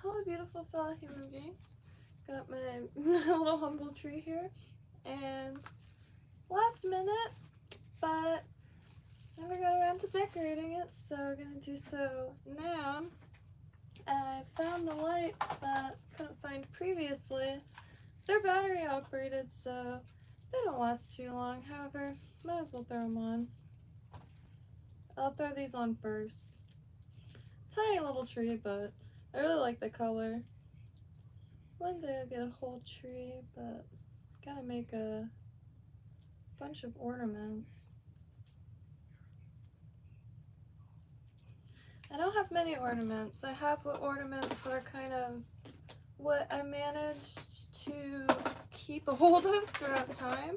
Hello beautiful fellow human beings. Got my little humble tree here, and last minute, but never got around to decorating it, so we're gonna do so now. I found the lights that I couldn't find previously. They're battery operated, so they don't last too long. However, might as well throw them on. I'll throw these on first. Tiny little tree, but I really like the color. One day I'll get a whole tree, but gotta make a bunch of ornaments. I don't have many ornaments. I have what ornaments are kind of what I managed to keep a hold of throughout time.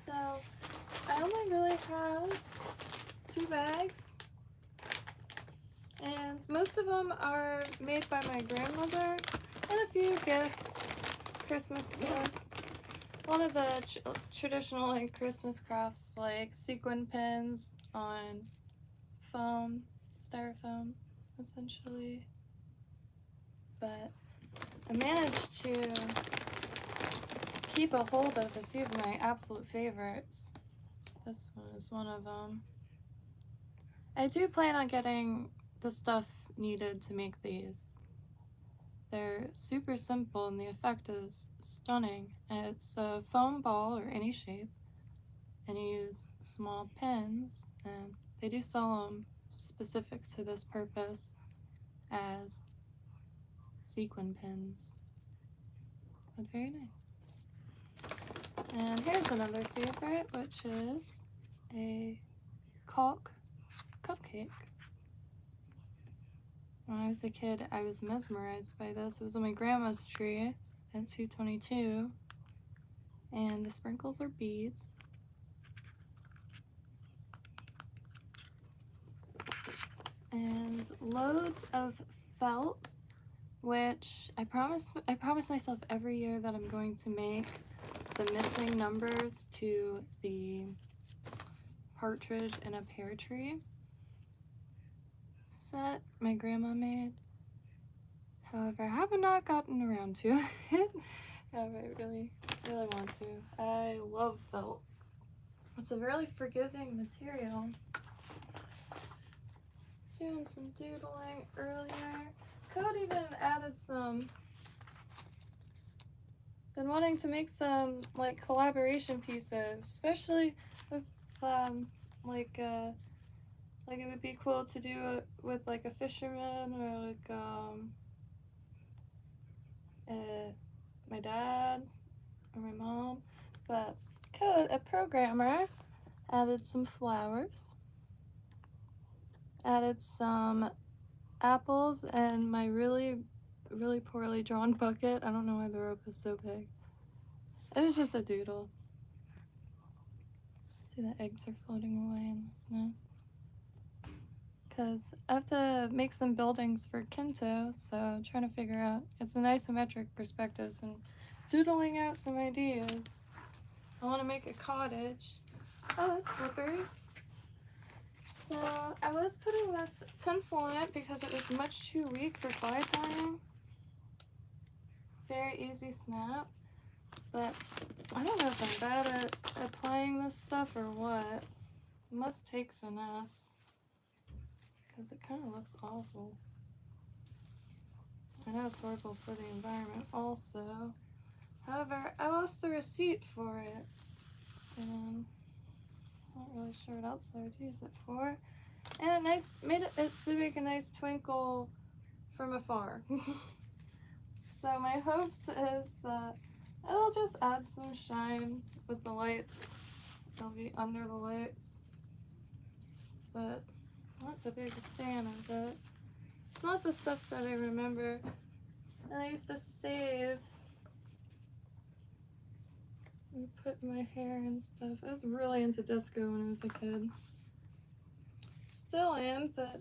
So I only really have 2 bags, and most of them are made by my grandmother, and a few gifts, Christmas gifts. One of the traditional like Christmas crafts, like sequin pins on foam, styrofoam, essentially. But I managed to keep a hold of a few of my absolute favorites. This one is one of them. I do plan on getting the stuff needed to make these. They're super simple and the effect is stunning. It's a foam ball or any shape, and you use small pins, and they do sell them specific to this purpose as sequin pins. But very nice. And here's another favorite, which is a caulk cupcake. When I was a kid, I was mesmerized by this. It was on my grandma's tree at 222, and the sprinkles are beads. And loads of felt, which I promise myself every year that I'm going to make the missing numbers to the partridge in a pear tree set my grandma made. However, I have not gotten around to it. However, I really want to. I love felt. It's a really forgiving material. Doing some doodling earlier. Code even added some. Been wanting to make some like collaboration pieces, especially with like it would be cool to do it with like a fisherman or like my dad or my mom. But Code, a programmer, added some flowers, added some apples, and my really poorly drawn bucket. I don't know why the rope is so big. It was just a doodle. See, the eggs are floating away in the snow. Because I have to make some buildings for Kinto, so I'm trying to figure out, it's an isometric perspective, so I'm doodling out some ideas. I want to make a cottage. Oh, that's slippery. So I was putting this tinsel in it because it was much too weak for fly tying. Very easy snap, but I don't know if I'm bad at applying this stuff or what. It must take finesse, because it kind of looks awful. I know it's horrible for the environment also. However, I lost the receipt for it, and I'm not really sure what else I would use it for. And it made it to make a nice twinkle from afar. So my hopes is that it'll just add some shine with the lights. It'll be under the lights. But I'm not the biggest fan of it. It's not the stuff that I remember. And I used to save and put my hair and stuff. I was really into disco when I was a kid. Still am, but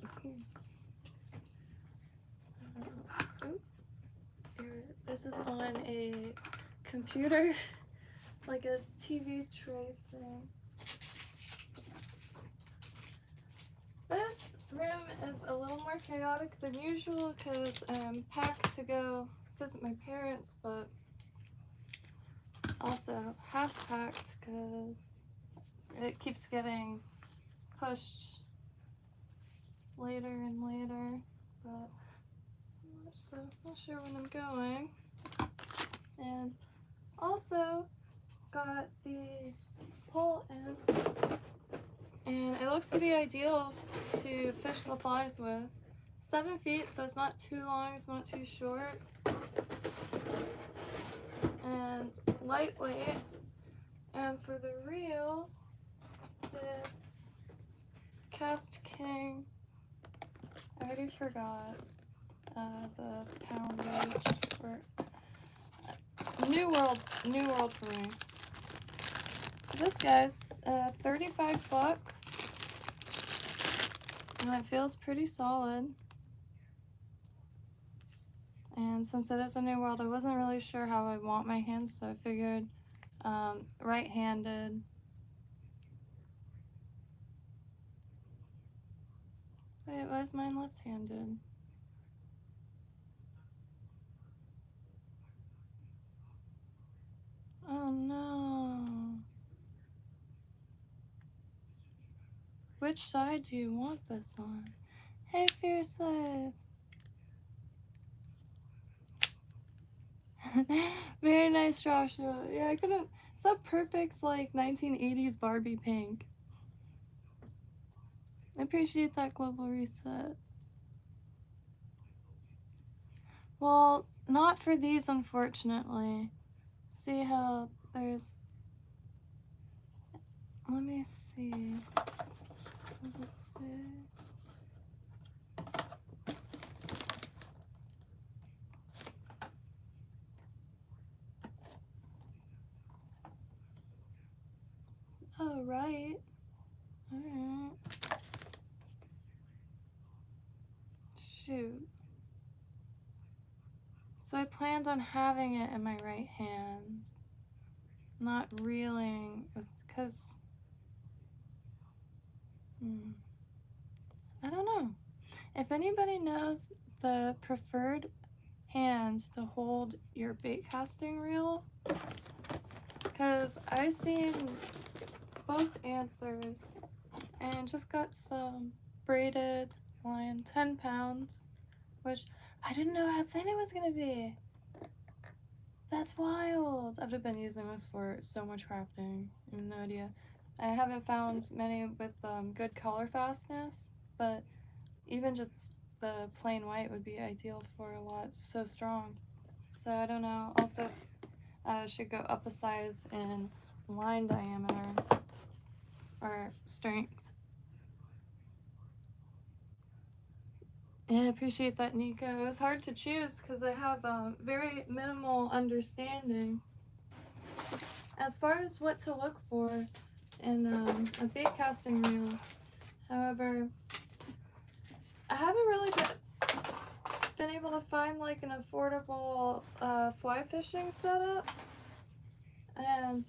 this is on a computer, like a TV tray thing. This room is a little more chaotic than usual because I'm packed to go visit my parents, but also half packed because it keeps getting pushed later and later, but so not sure when I'm going. And also got the pole in, and it looks to be ideal to fish the flies with. 7 feet, so it's not too long, it's not too short, and lightweight. And for the reel, it's Cast King. I already forgot the poundage for New World for me. This guy's 35 bucks, and it feels pretty solid. And since it is a New World, I wasn't really sure how I want my hands, so I figured right-handed. Wait, why is mine left-handed? Oh no. Which side do you want this on? Hey, Fierceless! Very nice, Joshua. Yeah, I couldn't. It's that perfect, like, 1980s Barbie pink. I appreciate that global reset. Well, not for these, unfortunately. See how there's... Let me see. What does it say? Oh, right. Alright. Shoot. So I planned on having it in my right hand, not reeling, because I don't know. If anybody knows the preferred hand to hold your bait casting reel, because I've seen both answers and just got some braided line, 10 pounds, which I didn't know how thin it was gonna be. That's wild. I would have been using this for so much crafting. I have no idea. I haven't found many with good color fastness, but even just the plain white would be ideal for a lot. It's so strong. So I don't know. Also, should go up a size in line diameter or strength. Yeah, I appreciate that, Nico. It was hard to choose because I have very minimal understanding as far as what to look for in a bait casting reel. However, I haven't really been able to find like an affordable fly fishing setup, and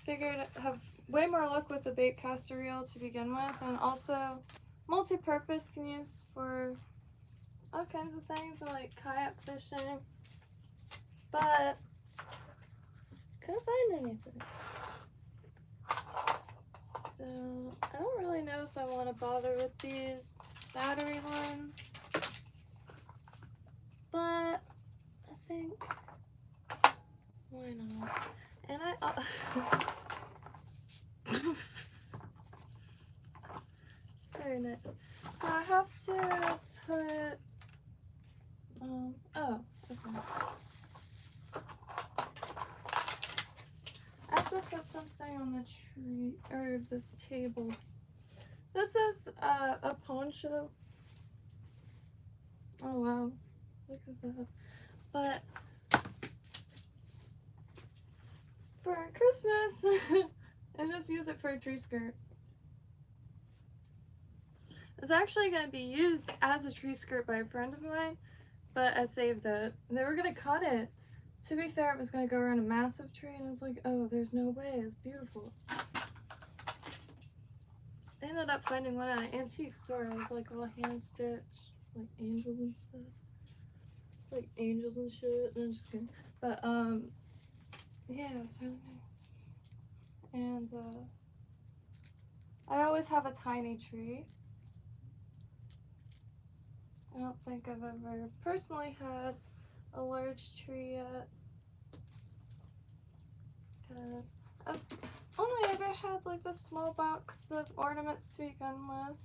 figured I'd have way more luck with the bait caster reel to begin with, and also multi-purpose, can use for all kinds of things like kayak fishing, but couldn't find anything. So I don't really know if I want to bother with these battery ones, but I think why not? And I very nice. So I have to put oh, okay. I have to put something on the tree, or this table. This is a poncho. Oh wow, look at that. But for Christmas, I just use it for a tree skirt. It's actually going to be used as a tree skirt by a friend of mine, but I saved it. They were going to cut it. To be fair, it was going to go around a massive tree, and I was like, oh, there's no way. It's beautiful. Ew. ended up finding one at an antique store. It was like all hand stitched, like angels and stuff. Like angels and shit. No, I'm just kidding. But yeah, it was really nice. And I always have a tiny tree. I don't think I've ever personally had a large tree yet. Because I've only ever had like this small box of ornaments to begin with.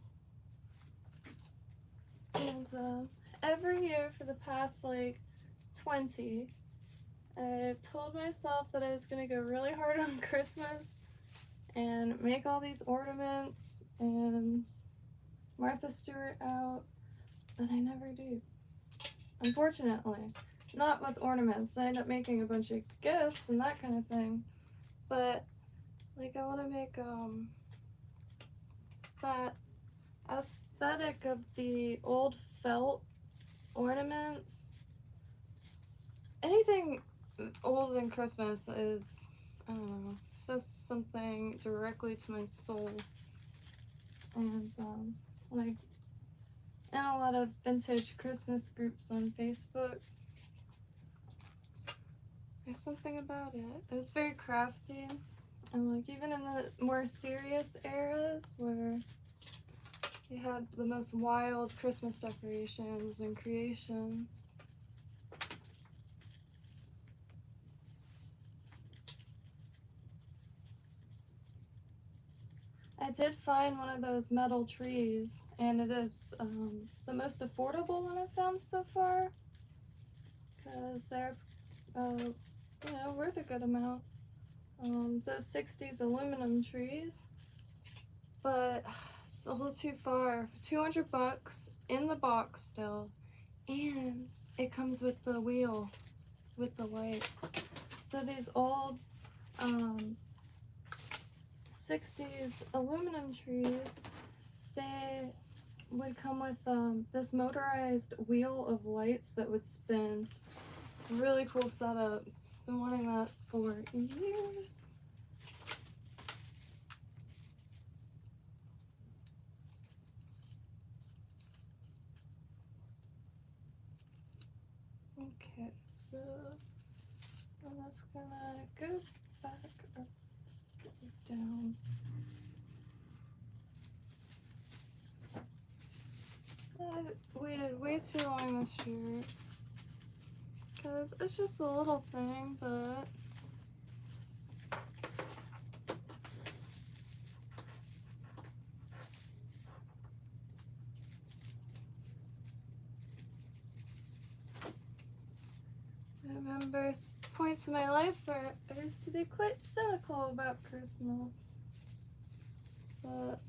And every year for the past like 20, I've told myself that I was going to go really hard on Christmas and make all these ornaments and Martha Stewart out, but I never do. Unfortunately. Not with ornaments. I end up making a bunch of gifts and that kind of thing. But like I want to make that aesthetic of the old felt ornaments. Anything old in Christmas is, I don't know, says something directly to my soul. And like in a lot of vintage Christmas groups on Facebook, there's something about it. It's very crafty. And like even in the more serious eras where you had the most wild Christmas decorations and creations, I did find one of those metal trees, and it is the most affordable one I've found so far, because they're you know, worth a good amount. Those 60s aluminum trees, but it's a little too far. For 200 bucks in the box still, and it comes with the wheel with the lights. So these old 60s aluminum trees, they would come with this motorized wheel of lights that would spin. Really cool setup. Been wanting that for years. Okay, so I'm just gonna go back up, down. I waited way too long this year because it's just a little thing, but I remember points in my life where I used to be quite cynical about Christmas, but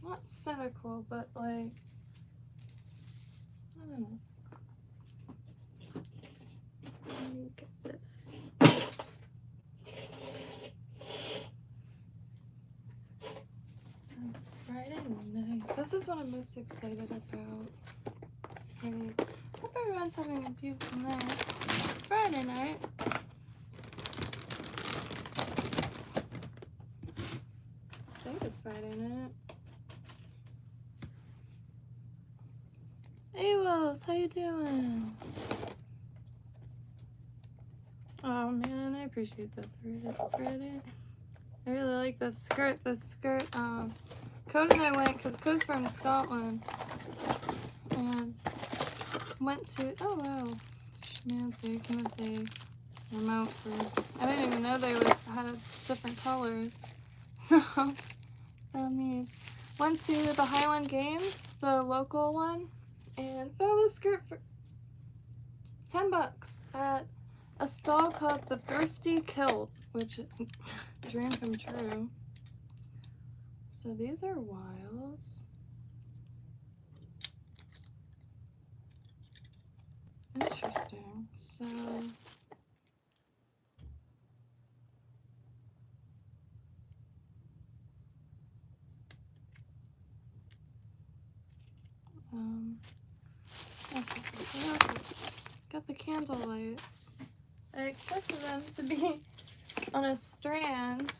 not cynical, but like, I don't know. Let me get this. So Friday night. This is what I'm most excited about. Like, hope everyone's having a beautiful night. Friday night. I think it's Friday night. Hey Wills, how you doing? Oh man, I appreciate that Friday. I really like this skirt. Code and I went, because Code's from Scotland, and went to, oh wow, schmancy, came with a remote for, I didn't even know they had different colors, so found these. Went to the Highland Games, the local one, and found this skirt for 10 bucks at a stall called the Thrifty Kilt, which dream come true. So these are wilds. Interesting. So candle lights. I expected them to be on a strand.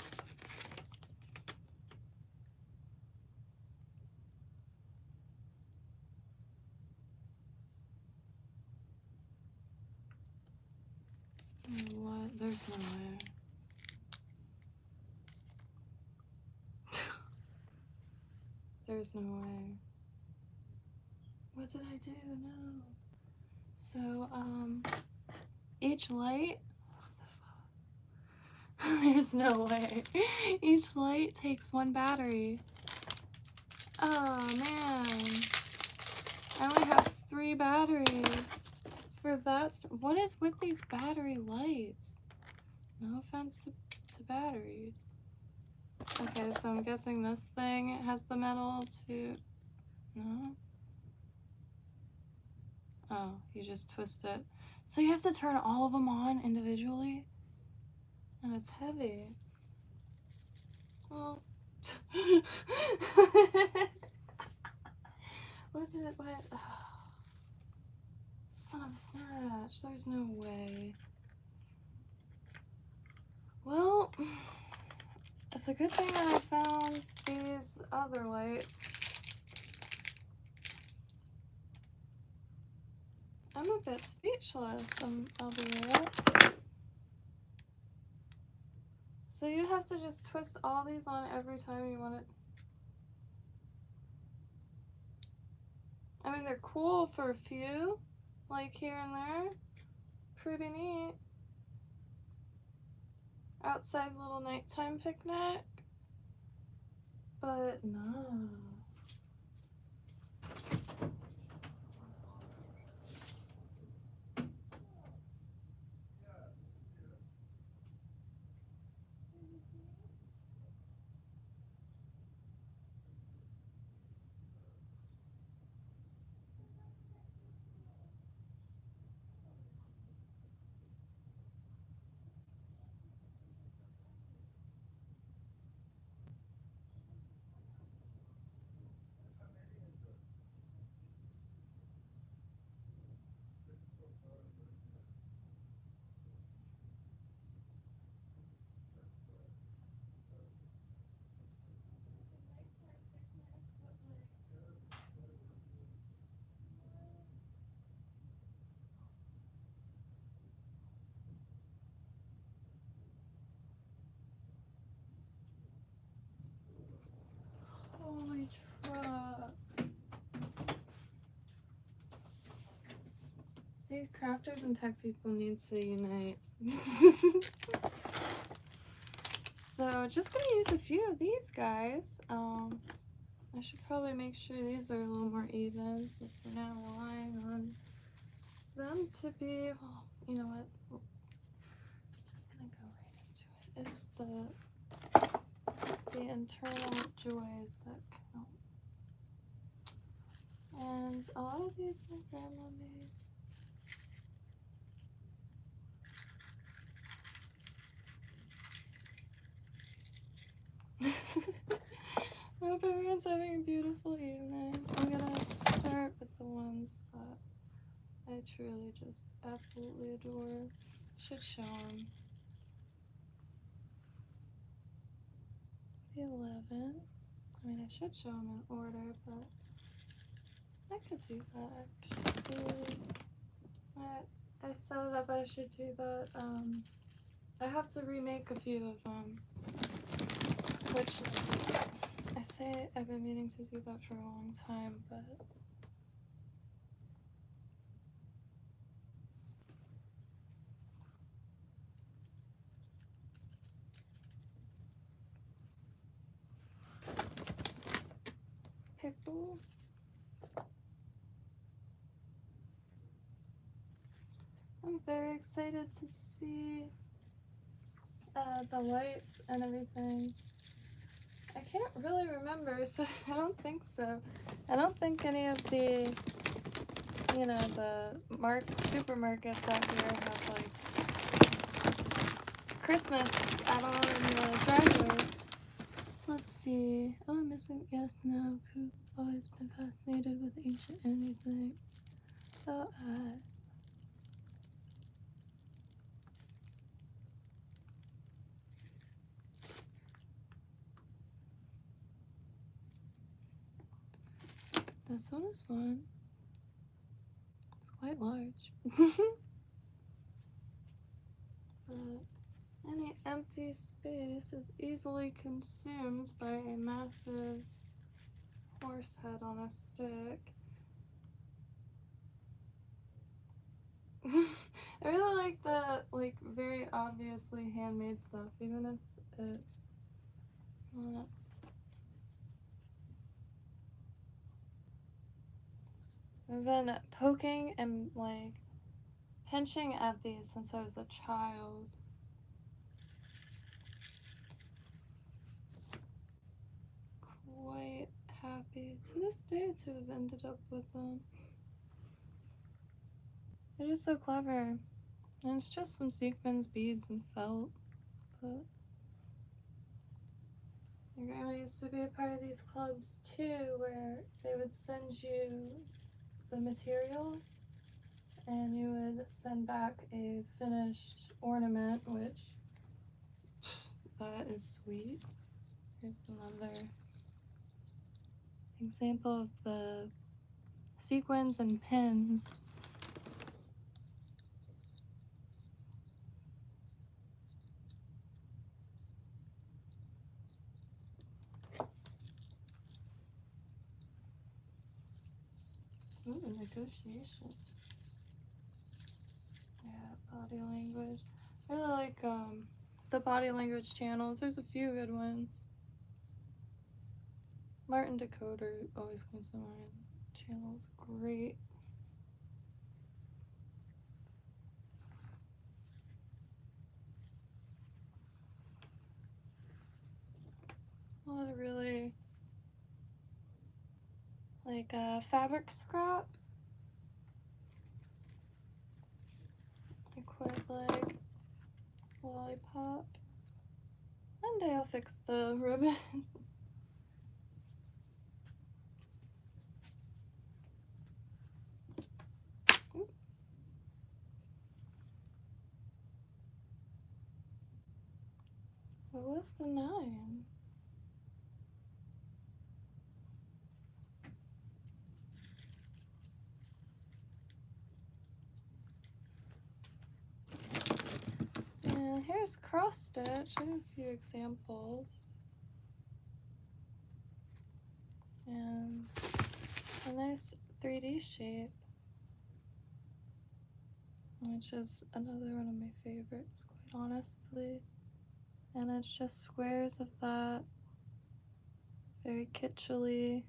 What? There's no way. There's no way. What did I do? No. So, each light, what the fuck? There's no way. Each light takes 1 battery. Oh, man. I only have 3 batteries for that. What is with these battery lights? No offense to batteries. Okay, so I'm guessing this thing has the metal to... No? Oh, you just twist it. So you have to turn all of them on individually? And it's heavy. Well... What's it? What? Oh. Son of a snatch. There's no way. Well... It's a good thing that I found these other lights. I'm a bit speechless, I'll be real. So you have to just twist all these on every time you want it. I mean, they're cool for a few, like here and there. Pretty neat. Outside little nighttime picnic. But no. Holy trucks. See, crafters and tech people need to unite. So, just gonna use a few of these guys. I should probably make sure these are a little more even since we're now relying on them to be, well, you know what? I'm just gonna go right into it. It's the internal joys that count. And a lot of these my grandma made. I hope everyone's having a beautiful evening. I'm gonna start with the ones that I truly just absolutely adore. Should show them. The 11. I mean, I should show them in order, but I could do that actually. I set it up, I should do that. I have to remake a few of them, which I say I've been meaning to do that for a long time, but pickle. I'm very excited to see the lights and everything. I can't really remember, so I don't think so. I don't think any of the, you know, the supermarkets out here have like Christmas at all in the driveways. Let's see. Oh, I'm missing yes, no. Coop. Always been fascinated with ancient anything. Oh, This one is fun. It's quite large. But any empty space is easily consumed by a massive horse head on a stick. I really like the very obviously handmade stuff, even if it's not. I've been poking and pinching at these since I was a child. Quite happy to this day to have ended up with them. They're just so clever. And it's just some sequins, beads, and felt. But my grandma used to be a part of these clubs too, where they would send you the materials and you would send back a finished ornament, which that is sweet. Here's another example of the sequins and pins. Ooh, negotiation. Yeah, body language. I really like the body language channels. There's a few good ones. Martin Decoder always comes to mind. Channel's great. A lot of really fabric scrap. I quite like lollipop. One day I'll fix the ribbon. What was the 9? And here's cross stitch. I have a few examples. And a nice 3D shape, which is another one of my favorites, quite honestly. And it's just squares of that, very kitschily.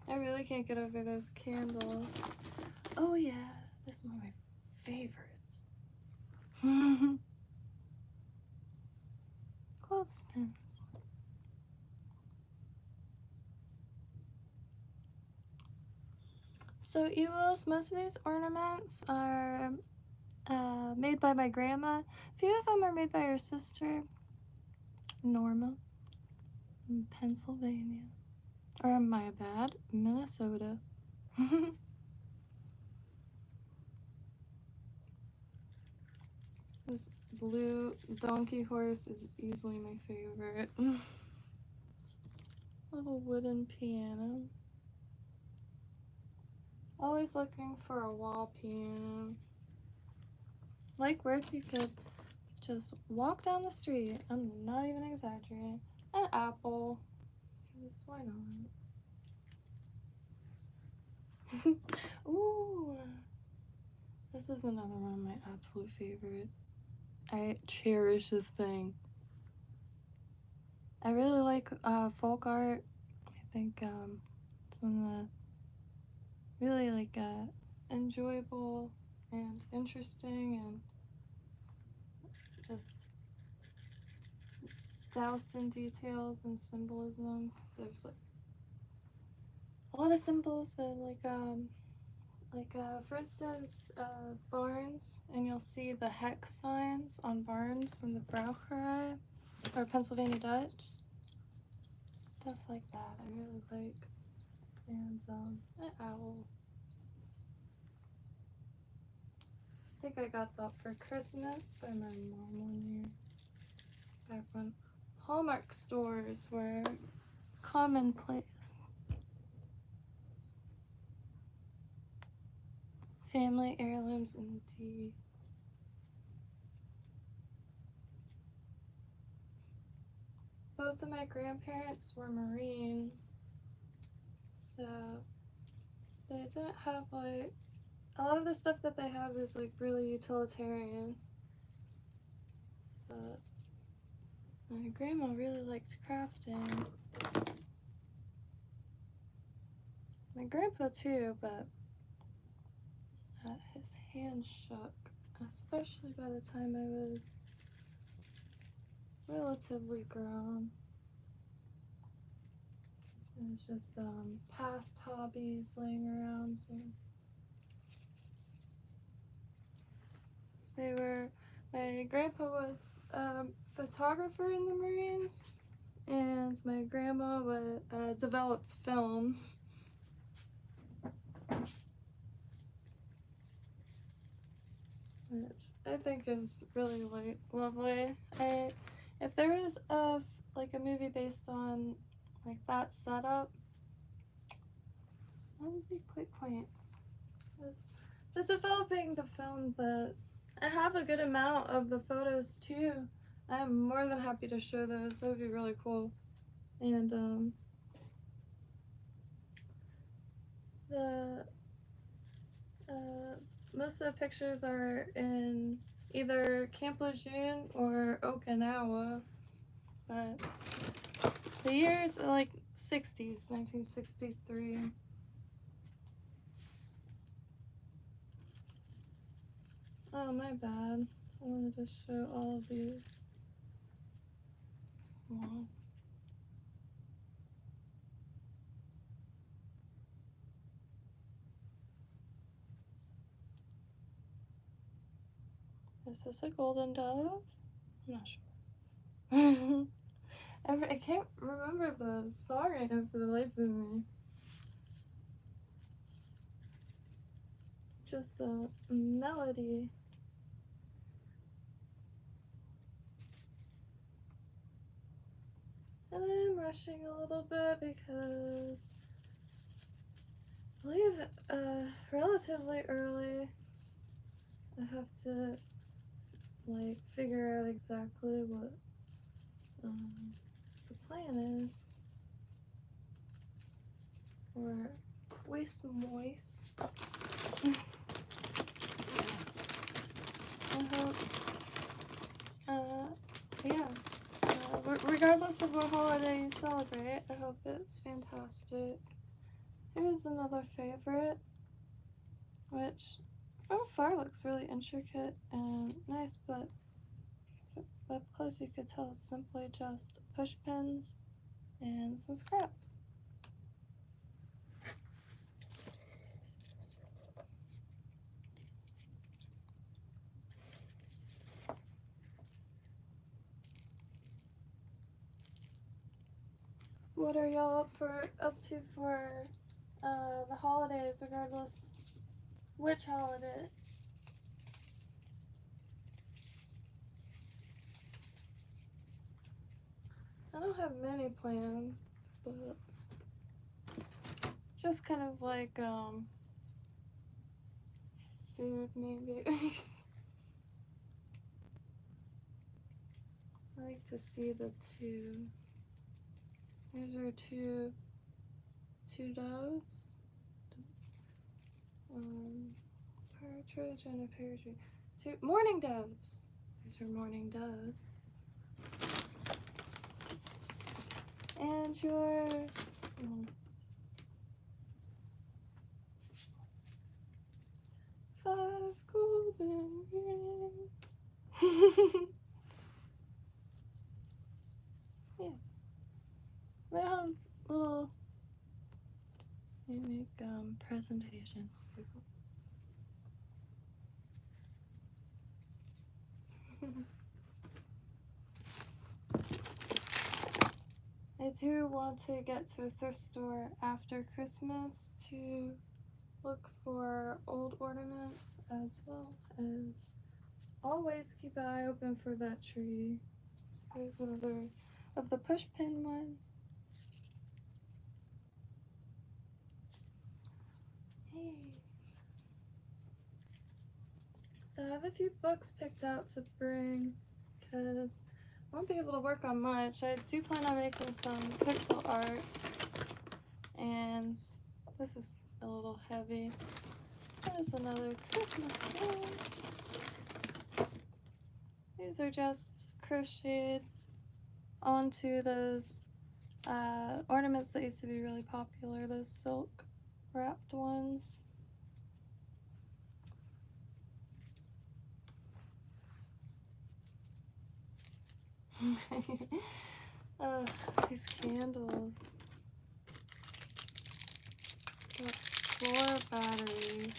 I really can't get over those candles. Oh yeah, this is one of my favorites. Clothespins. So Ewos, most of these ornaments are made by my grandma. A few of them are made by her sister, Norma, in Pennsylvania. Or my bad, Minnesota. This blue donkey horse is easily my favorite. Little wooden piano. Always looking for a wall piano. Like where you could just walk down the street, I'm not even exaggerating, an apple, because why not? Ooh, this is another one of my absolute favorites. I cherish this thing. I really like folk art. I think it's one of the really enjoyable and interesting and just doused in details and symbolism. So there's a lot of symbols and for instance barns, and you'll see the hex signs on barns from the Brauerei or Pennsylvania Dutch. Stuff like that I really like. And an owl. think I got that for Christmas by my mom one year. Back when Hallmark stores were commonplace. Family heirlooms indeed. Both of my grandparents were Marines, so they didn't have like, a lot of the stuff that they have is like really utilitarian. But my grandma really liked crafting. My grandpa too, but his hand shook, especially by the time I was relatively grown. It was just past hobbies laying around. So my grandpa was a photographer in the Marines, and my grandma developed film. Which I think is really lovely. If there is a movie based on like that setup, that would be quite quaint. The developing the film, that I have a good amount of the photos too. I'm more than happy to show those. That would be really cool. And most of the pictures are in either Camp Lejeune or Okinawa, but the years are like 60s, 1963. Oh, my bad. I wanted to show all of these small. Is this a golden dove? I'm not sure. I can't remember the song right now for the life of me. Just the melody. And I'm rushing a little bit because I leave relatively early. I have to like figure out exactly what the plan is for Waste Moist. I hope, yeah. Regardless of what holiday you celebrate, I hope it's fantastic. Here's another favorite, which from afar looks really intricate and nice, but up close you could tell it's simply just push pins and some scraps. What are y'all up to for the holidays, regardless which holiday? I don't have many plans, but just kind of like food maybe. I like to see the two. These are two doves. Partridge and a pear tree. Two mourning doves. These are mourning doves. And your 5 golden rings. Yeah. They have little unique presentations. I do want to get to a thrift store after Christmas to look for old ornaments, as well as always keep an eye open for that tree. Here's another of the push pin ones. Hey. So I have a few books picked out to bring because I won't be able to work on much. I do plan on making some pixel art, and this is a little heavy. There's another Christmas gift. These are just crocheted onto those ornaments that used to be really popular, those silk wrapped ones. These candles. Got 4 batteries.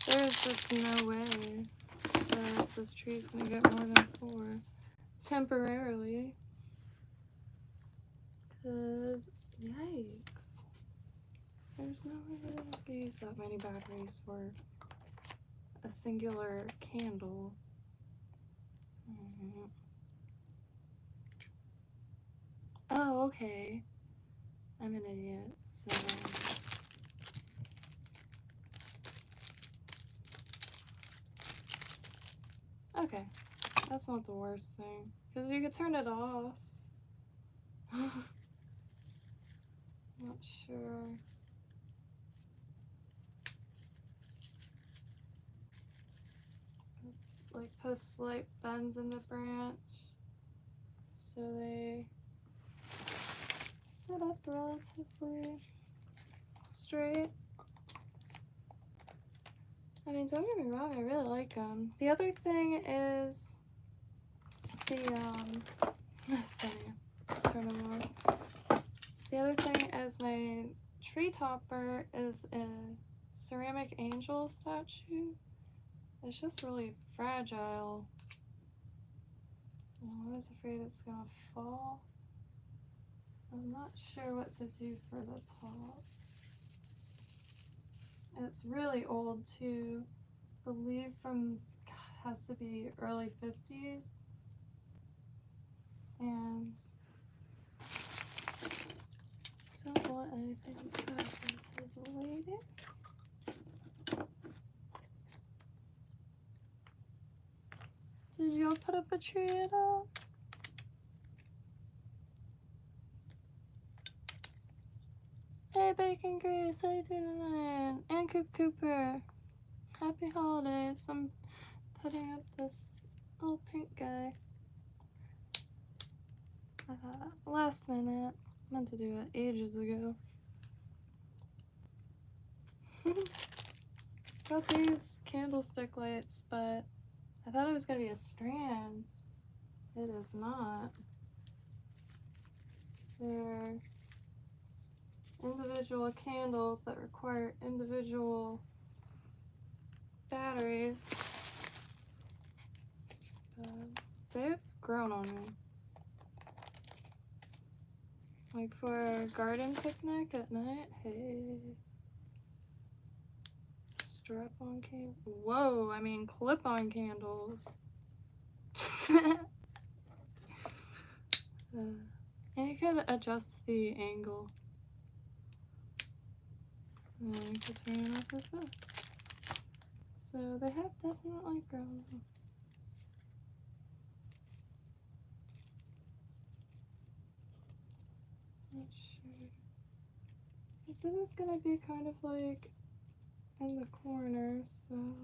There's just no way that this tree's gonna get more than 4 temporarily. Cause yikes. There's no way that I can use that many batteries for a singular candle. Oh, okay. I'm an idiot, so... Okay, that's not the worst thing, because you could turn it off. Not sure. Like, put a slight bend in the branch so they sit up relatively straight. I mean, don't get me wrong, I really like them. The other thing is that's funny. Turn them off. The other thing is my tree topper is a ceramic angel statue. It's just really fragile. I was afraid it's gonna fall. So I'm not sure what to do for the top. It's really old too. I believe from, has to be early 50s. And don't want anything to happen to the lady. Did y'all put up a tree at all? Hey Bacon Grease, how you doing tonight? And Coop Cooper. Happy holidays. I'm putting up this little pink guy. Last minute. Meant to do it ages ago. Got these candlestick lights, but I thought it was gonna be a strand. It is not. They're individual candles that require individual batteries. They've grown on me. Like for a garden picnic at night. Hey. Strap-on candle. Whoa, I mean clip-on candles. And you can adjust the angle. And you can turn it off with this. So they have definitely grown. Not sure. This is gonna be kind of like in the corner, so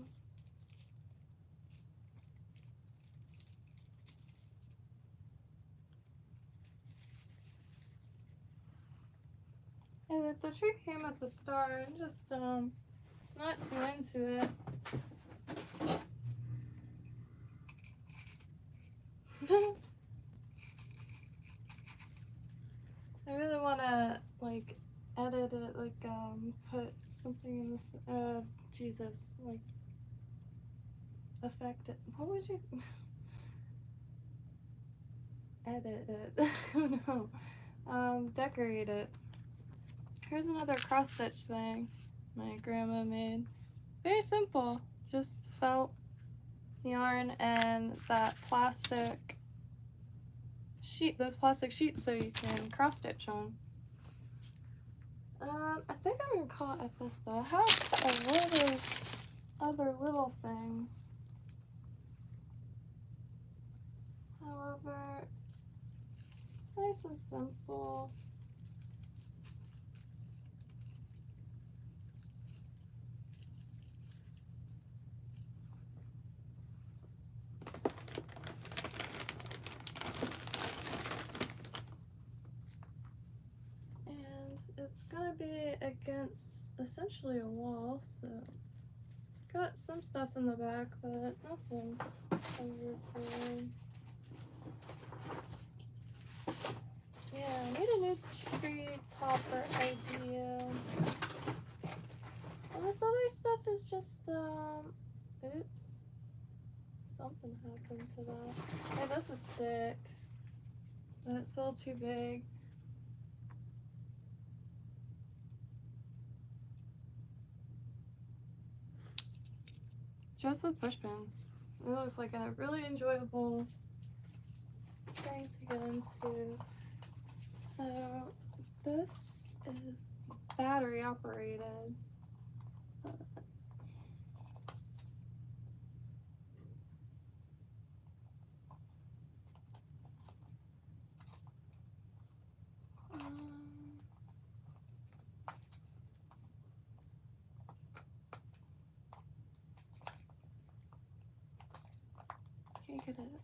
and the tree came at the start, just not too into it. I really want to like edit it, like put something in this Jesus, like affect it. What would you edit it? Oh no. Decorate it. Here's another cross stitch thing. my grandma made. Very simple, just felt, yarn, and that plastic sheet, those plastic sheets so you can cross stitch on. I think I'm gonna call it this though. I have a lot of other little things. However, nice and simple. It's gonna be against essentially a wall, so got some stuff in the back, but nothing overboard. Yeah, I need a new tree topper idea. And this other stuff is just oops. Something happened to that. Hey, this is sick. But it's a little too big. Just with push pins. It looks like a really enjoyable thing to get into. So this is battery operated. Can't get it.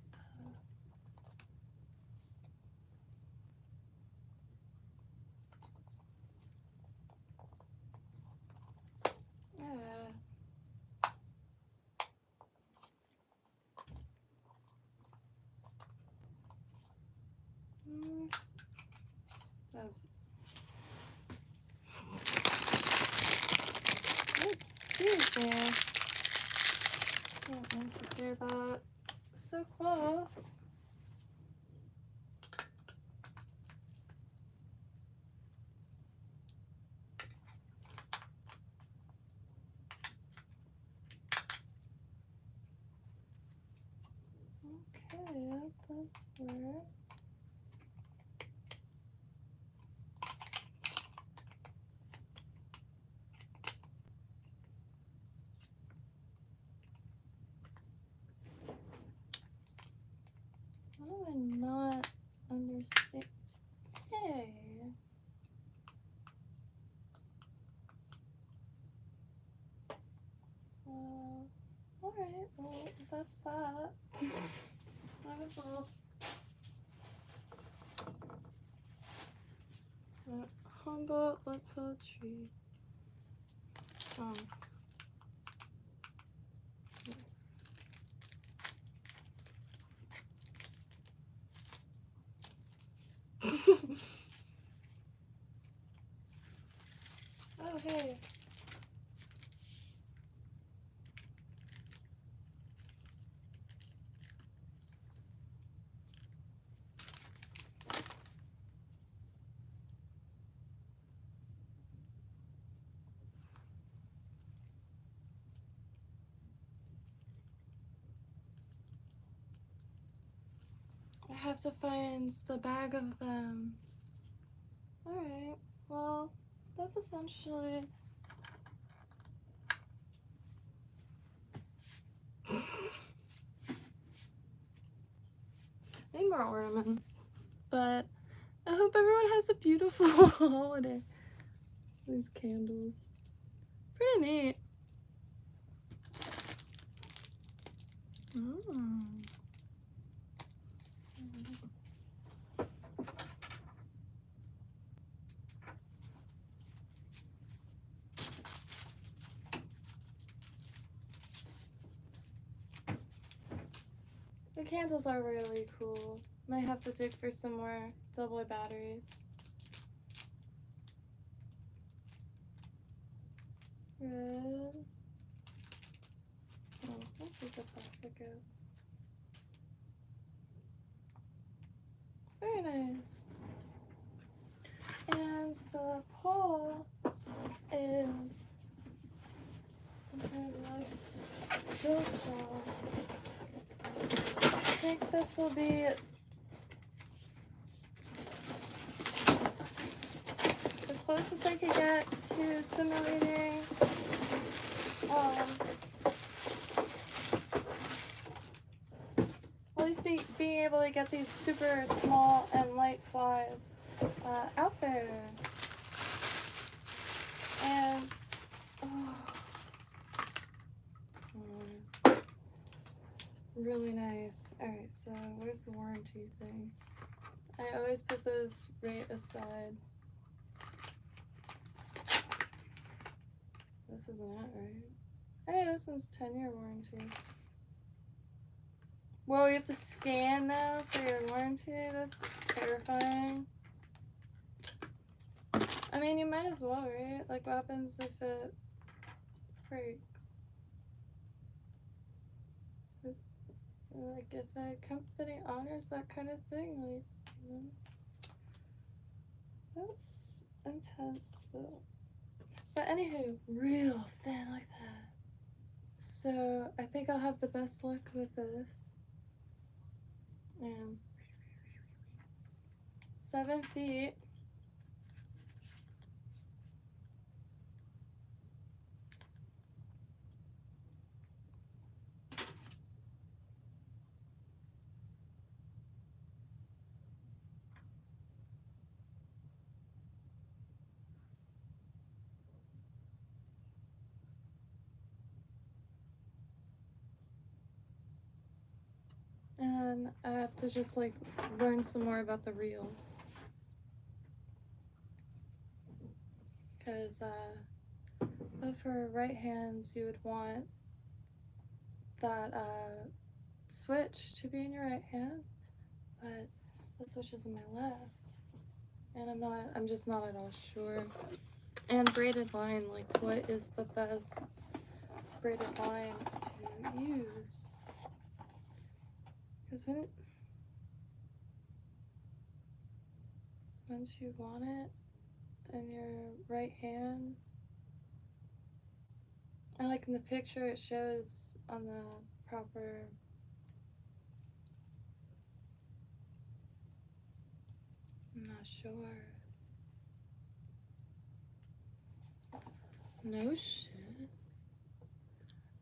Oops, excuse me. I don't mean to do that. So close. Okay, this works. How do I not understand? Hey. So, alright, well, that's that. Might as well. Humboldt little tree. Oh, hey. I have to find the bag of them. Alright, well, that's essentially... I need more ornaments, but I hope everyone has a beautiful holiday. These candles. Pretty neat. The candles are really cool. Might have to dig for some more double batteries. Red. Oh, what is the plastic out? Very nice. And the pole is something really stoked on. I think this will be the closest I could get to simulating at least being able to get these super small and light flies out there. And really nice. Alright, so where's the warranty thing? I always put those right aside. This isn't it, right? Hey, this one's 10-year warranty. Whoa, you have to scan now for your warranty? That's terrifying. I mean, you might as well, right? Like, what happens if it breaks? Like, if a company honors that kind of thing, like, you know? That's intense, though. But anywho, real thin like that. So, I think I'll have the best luck with this. And 7 feet. And I have to just like learn some more about the reels. Because for right hands you would want that switch to be in your right hand, but the switch is in my left. And I'm just not at all sure. And braided line, like what is the best braided line to use? Because once you want it in your right hand, and like in the picture it shows on the proper I'm not sure. No shit.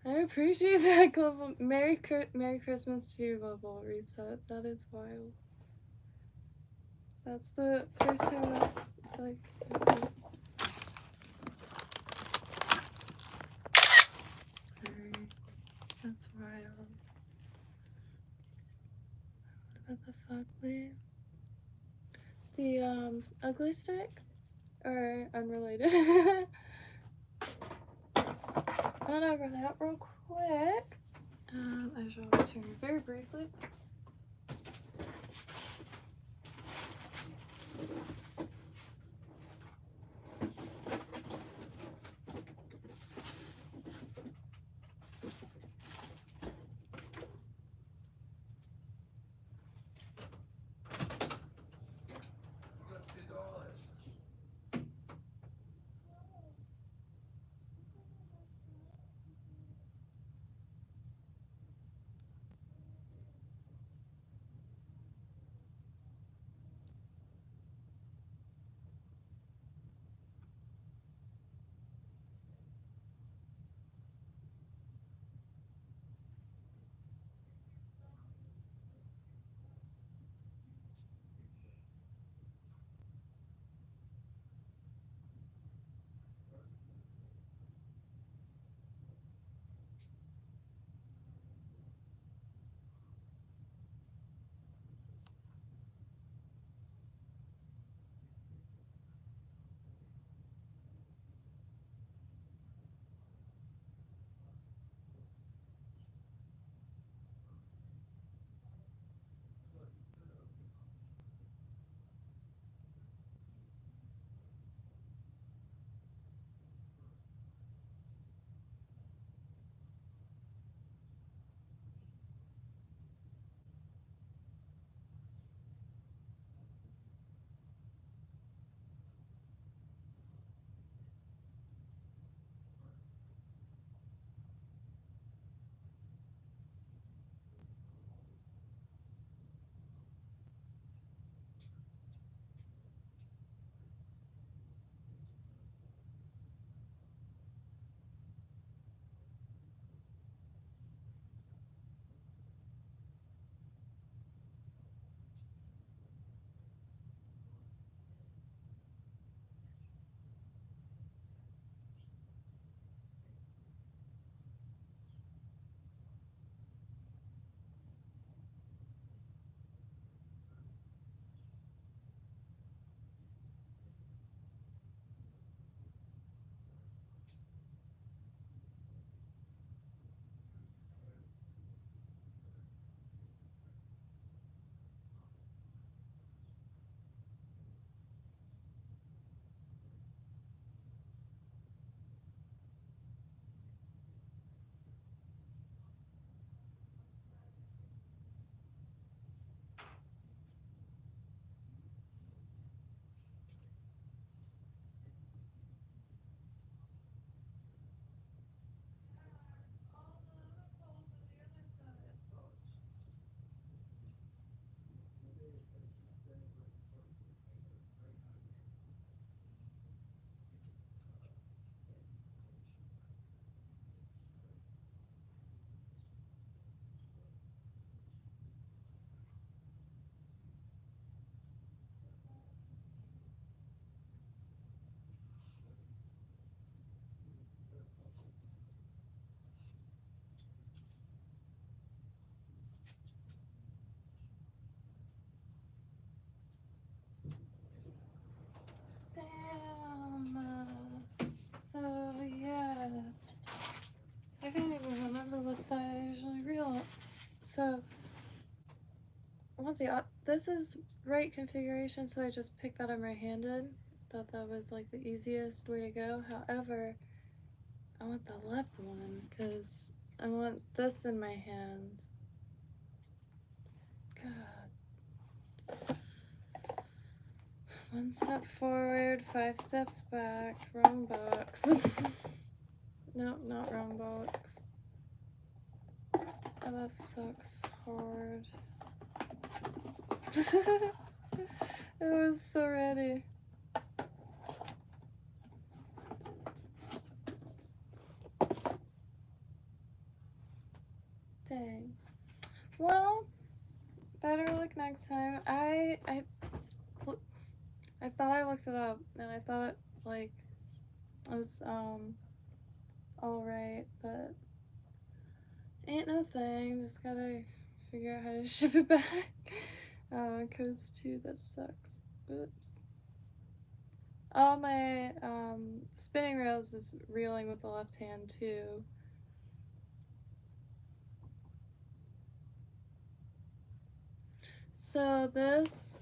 I appreciate that global Merry Christmas to you, Global Reset. That is wild. That's the first time that's like sorry. That's wild. What the fuck, Lee? The ugly stick? Or unrelated? Run over that real quick. I shall return very briefly. this is right configuration, so I just picked that up right-handed. Thought that was like the easiest way to go. However, I want the left one because I want this in my hand. God. 1 step forward, 5 steps back. Wrong box. Nope, not wrong box. Oh, that sucks hard. I was so ready. Dang. Well, better luck next time. I thought I looked it up, and I thought it, like, was, alright, but ain't no thing. Just gotta figure out how to ship it back. Codes 2, that sucks. Oops. All my, spinning rails is reeling with the left hand, too. So this,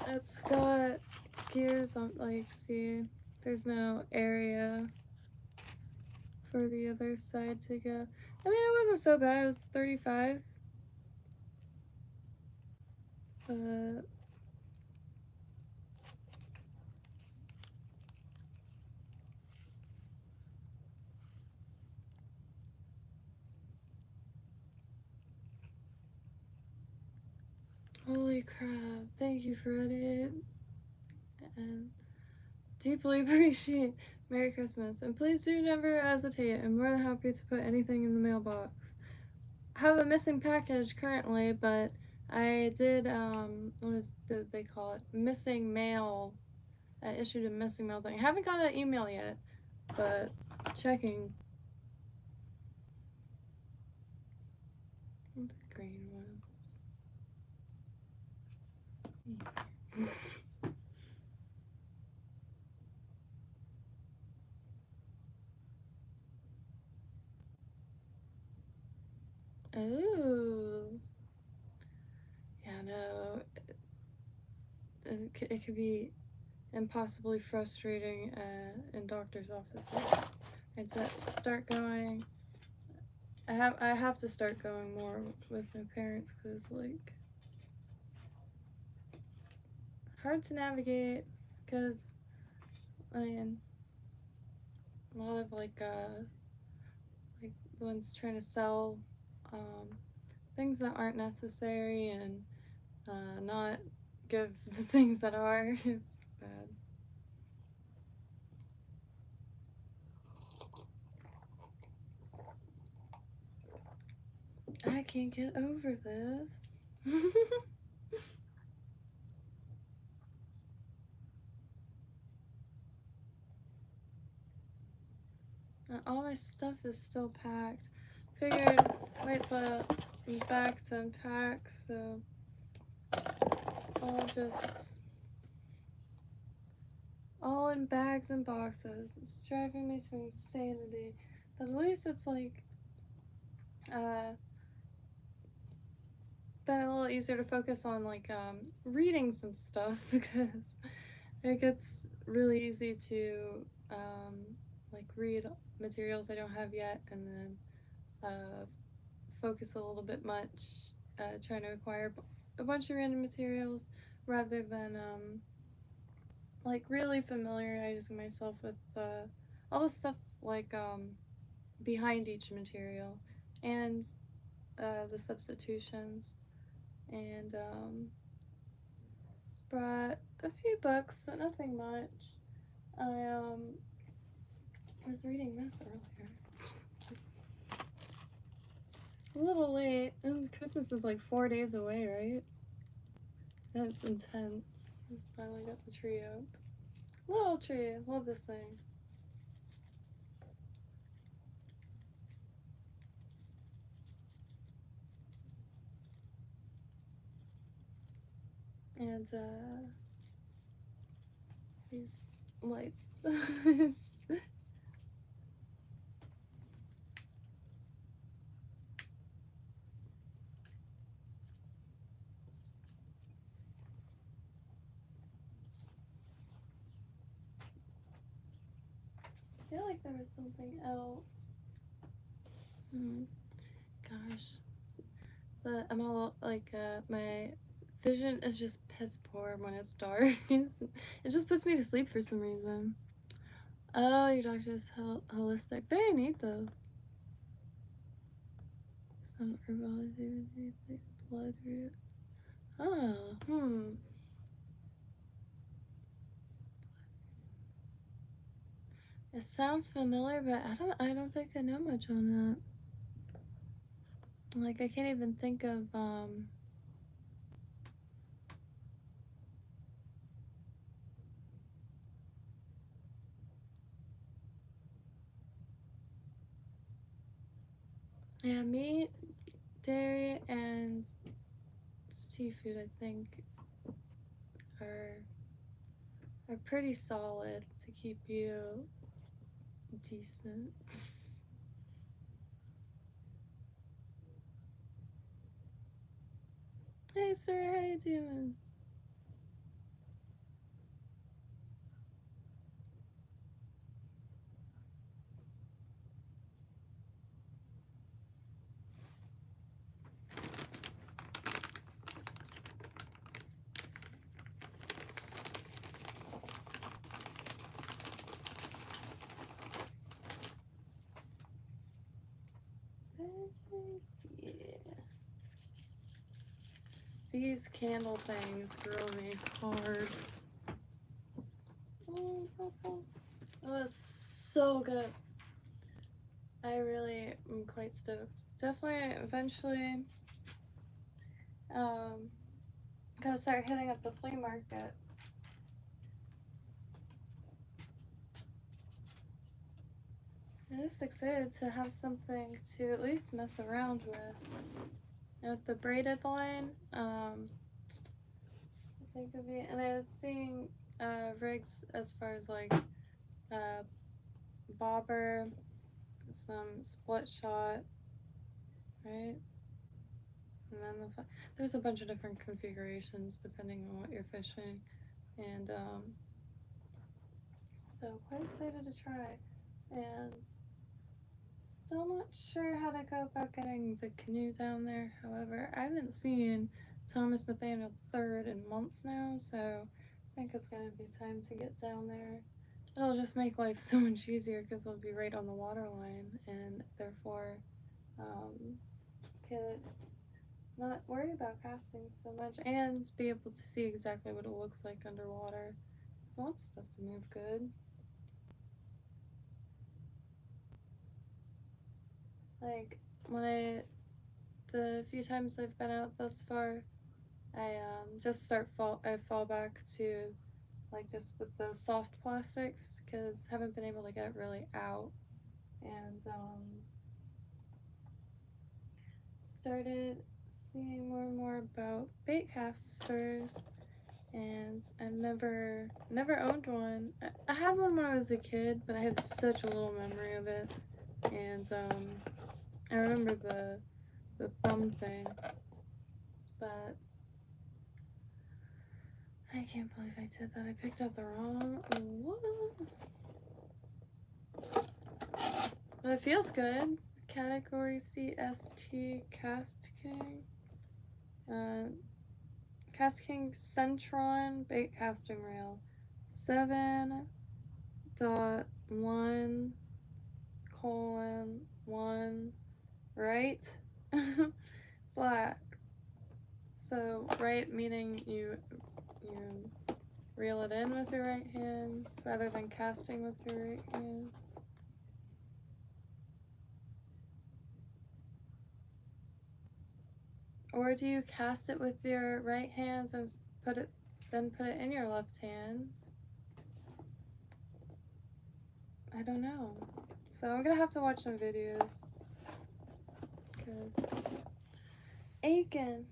it's got gears on, like, see, there's no area for the other side to go. I mean, it wasn't so bad. It was 35. But holy crap. Thank you, Freddie. And deeply appreciate. Merry Christmas. And please do never hesitate. I'm more than happy to put anything in the mailbox. I have a missing package currently, but I did, what did they call it? Missing mail. I issued a missing mail thing. I haven't got an email yet, but checking. The green ones. Oh. Yeah, no. It could be impossibly frustrating in doctor's offices. I'd start going. I have to start going more with my parents because, like, hard to navigate because, I mean, a lot of, like the ones trying to sell things that aren't necessary and not give the things that are. It's bad. I can't get over this. All my stuff is still packed. Figured wait till I'm back to unpack, so all in bags and boxes. It's driving me to insanity. But at least it's like been a little easier to focus on, like, reading some stuff because it gets really easy to like read materials I don't have yet and then focus a little bit much trying to acquire a bunch of random materials rather than like really familiarizing myself with all the stuff like behind each material and the substitutions, and brought a few books but nothing much. I was reading this earlier. A little late, and Christmas is like 4 days away, right? That's intense. I finally got the tree up. Little tree, love this thing. And these lights. like there was something else. Gosh. But I'm all like, my vision is just piss poor when it's dark. It just puts me to sleep for some reason. Oh, your doctor's holistic. Very neat though. Some herbology, blood root. Oh, It sounds familiar, but I don't think I know much on that. Like, I can't even think of, yeah, meat, dairy, and seafood, I think, are pretty solid to keep you decent. Hey, sir, how you doing? Yeah. These candle things grill me hard. Oh, it's so good. I really am quite stoked. Definitely, eventually, gotta start hitting up the flea markets. I'm just excited to have something to at least mess around with. And with the braided line, I think it'd be, and I was seeing rigs as far as like bobber, some split shot, right? And then there's a bunch of different configurations depending on what you're fishing, and so quite excited to try. And still not sure how to go about getting the canoe down there. However, I haven't seen Thomas Nathaniel III in months now, so I think it's gonna be time to get down there. It'll just make life so much easier because it'll be right on the water line, and therefore could not worry about casting so much and be able to see exactly what it looks like underwater. So I want stuff to move good. Like the few times I've been out thus far, I just I fall back to like just with the soft plastics because haven't been able to get it really out, and started seeing more and more about bait casters, and I've never owned one. I had one when I was a kid, but I have such a little memory of it, and I remember the thumb thing, but I can't believe I did that. I picked up the wrong one. But it feels good. Category CST Cast King. Cast King Centron bait casting reel. 7.1:1 right black. So right meaning you reel it in with your right hand rather than casting with your right hand. Or do you cast it with your right hands and put it in your left hand? I don't know. So I'm gonna have to watch some videos. Cause Aiken,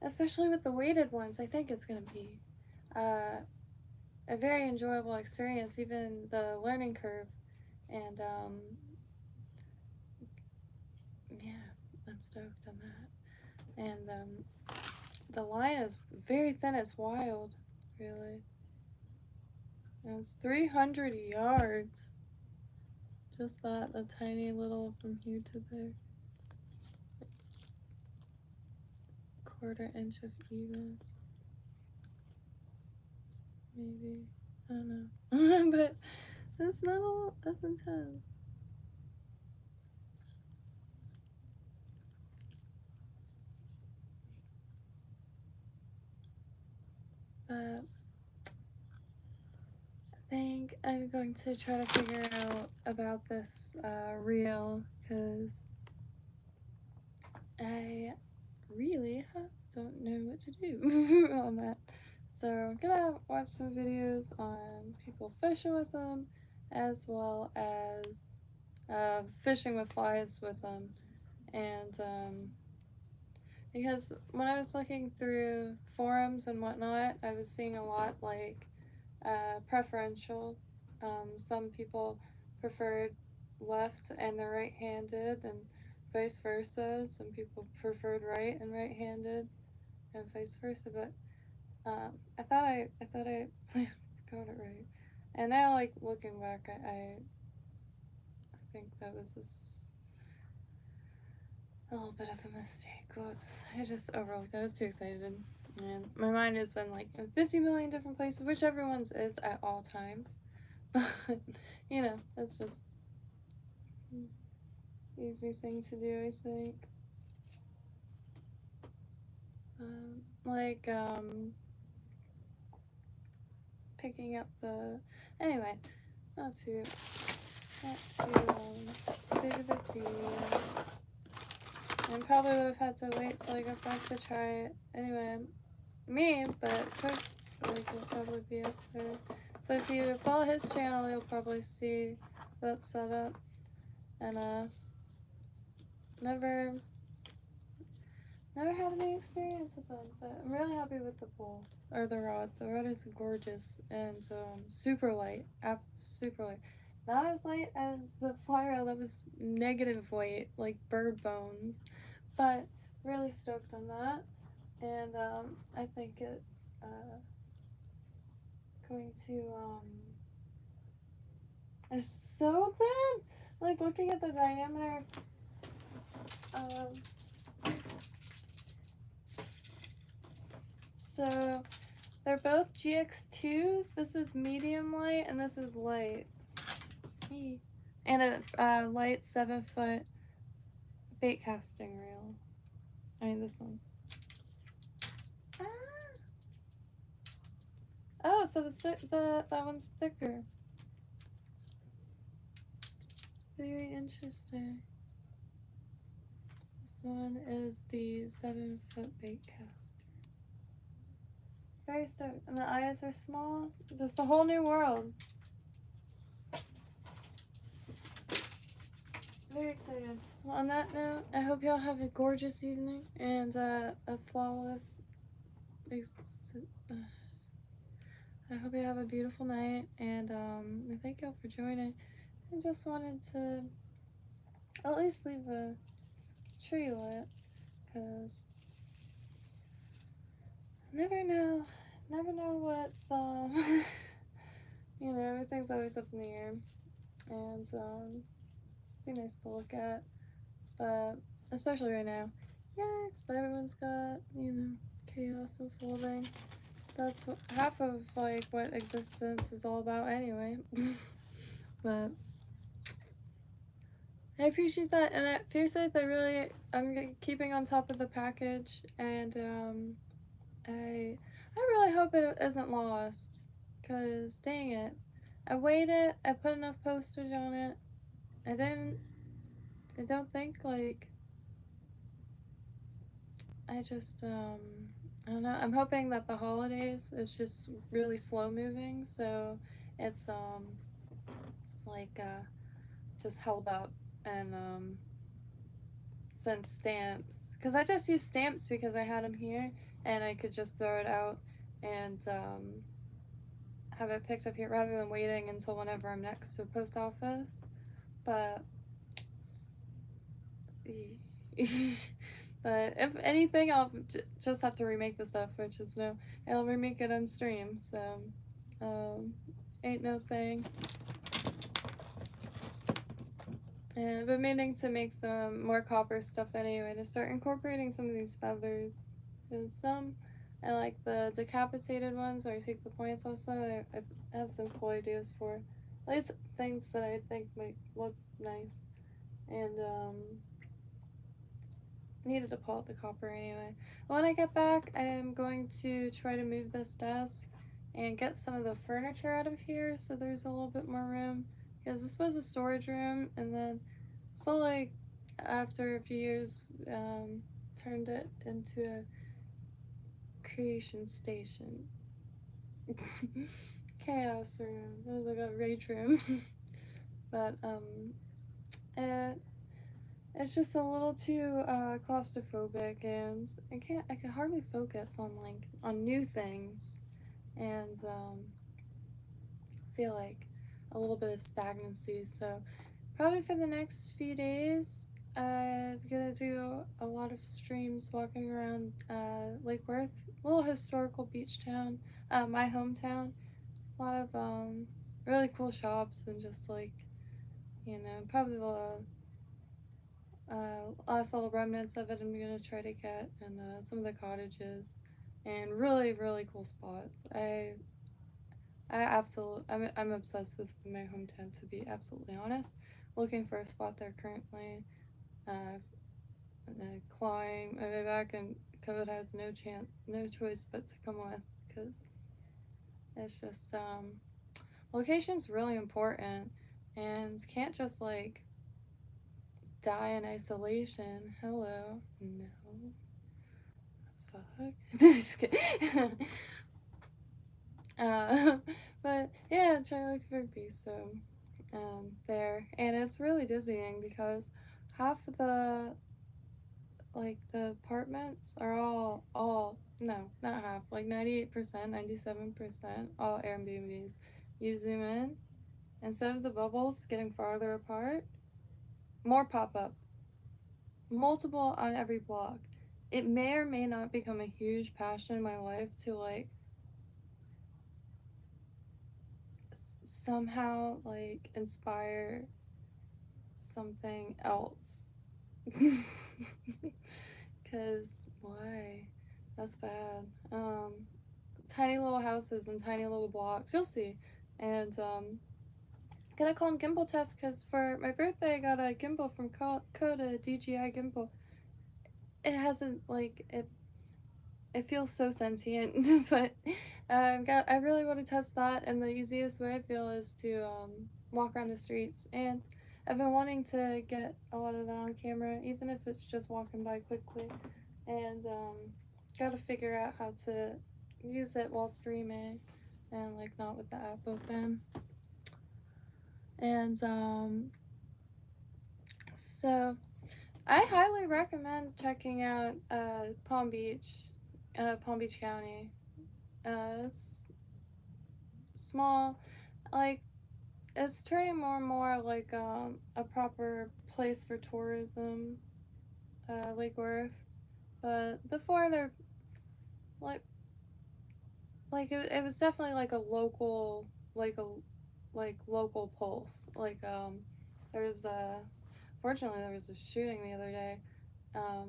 especially with the weighted ones, I think it's gonna be a very enjoyable experience, even the learning curve. And yeah, I'm stoked on that. And the line is very thin. It's wild, really. And it's 300 yards. just that, the tiny little from here to there. 1/4 inch of even. Maybe. I don't know. But that's not a lot. That's intense. But I think I'm going to try to figure out about this reel, because I really don't know what to do on that. So I'm gonna watch some videos on people fishing with them, as well as fishing with flies with them. And because when I was looking through forums and whatnot, I was seeing a lot like preferential. Some people preferred left and they're right-handed, and vice versa. Some people preferred right and right-handed, and vice versa. But I thought I got it right, and now, like, looking back, I think that was a little bit of a mistake. Whoops! I just overlooked. I was too excited, and my mind has been like in 50 million different places, which everyone's is at all times. But you know, that's just easy thing to do, I think. Picking up the, anyway, not too big of a deal. And probably would have had to wait till I got back to try it anyway. But Chris, like, will probably be up there. So if you follow his channel, you'll probably see that setup. And never had any experience with them, but I'm really happy with the pole, or the rod. The rod is gorgeous and super light, super light. Not as light as the fly rod that was negative weight, like bird bones, but really stoked on that. And I think it's going to it's so thin. Like, looking at the diameter. So they're both GX2s. This is medium light and this is light. And a light 7-foot bait casting reel. I mean, this one. Oh, so that one's thicker. Very interesting. This one is the 7-foot bait caster. Very stoked. And the eyes are small. Just a whole new world. Very excited. Well, on that note, I hope y'all have a gorgeous evening and a flawless. I hope you have a beautiful night, and I thank y'all for joining. I just wanted to at least leave a tree lit, because never know what's you know, everything's always up in the air, and be nice to look at, but especially right now, yes, but everyone's got, you know, chaos unfolding. That's half of, like, what existence is all about anyway. But I appreciate that, and at Fierceit, I'm keeping on top of the package, and I really hope it isn't lost, because dang it, I waited, I put enough postage on it, I don't think, like, I don't know, I'm hoping that the holidays is just really slow moving, so it's just held up and send stamps, because I just used stamps because I had them here and I could just throw it out and have it picked up here rather than waiting until whenever I'm next to the post office. But but if anything, I'll just have to remake the stuff, which is I'll remake it on stream, so ain't no thing. And I've been meaning to make some more copper stuff anyway, to start incorporating some of these feathers. Because some, I like the decapitated ones where I take the points off some. I have some cool ideas for at least things that I think might look nice. And needed to pull out the copper anyway. When I get back, I am going to try to move this desk and get some of the furniture out of here so there's a little bit more room. Because this was a storage room, and then slowly, after a few years, turned it into a creation station. Chaos room. It was like a rage room. But it's just a little too claustrophobic, and I can hardly focus on new things, and feel like a little bit of stagnancy. So probably for the next few days, I'm gonna do a lot of streams walking around Lake Worth, little historical beach town, my hometown. A lot of really cool shops, and just like, probably the last little remnants of it I'm gonna try to get, and some of the cottages, and really, really cool spots. I'm obsessed with my hometown, to be absolutely honest. Looking for a spot there currently. Uh, clawing my way back, and COVID has no choice but to come with, because it's just, location's really important, and can't just like die in isolation. Hello. No. Fuck. Just kidding. But yeah, I'm trying to look for peace, so there. And it's really dizzying because half of the apartments are all no, not half, like 98%, 97% all Airbnbs. You zoom in, instead of the bubbles getting farther apart, more pop up. Multiple on every block. It may or may not become a huge passion in my life to like somehow like inspire something else. Cause why? That's bad. Tiny little houses and tiny little blocks. You'll see. And gonna call them gimbal tests, because for my birthday I got a gimbal from Coda DJI gimbal. It hasn't like it feels so sentient, but I really want to test that, and the easiest way I feel is to walk around the streets, and I've been wanting to get a lot of that on camera, even if it's just walking by quickly, and gotta figure out how to use it while streaming, and like not with the app open. And so I highly recommend checking out Palm Beach County. It's small, like it's turning more and more like a proper place for tourism, Lake Worth. But before there, like it was definitely like a local, local pulse. There was fortunately there was a shooting the other day. A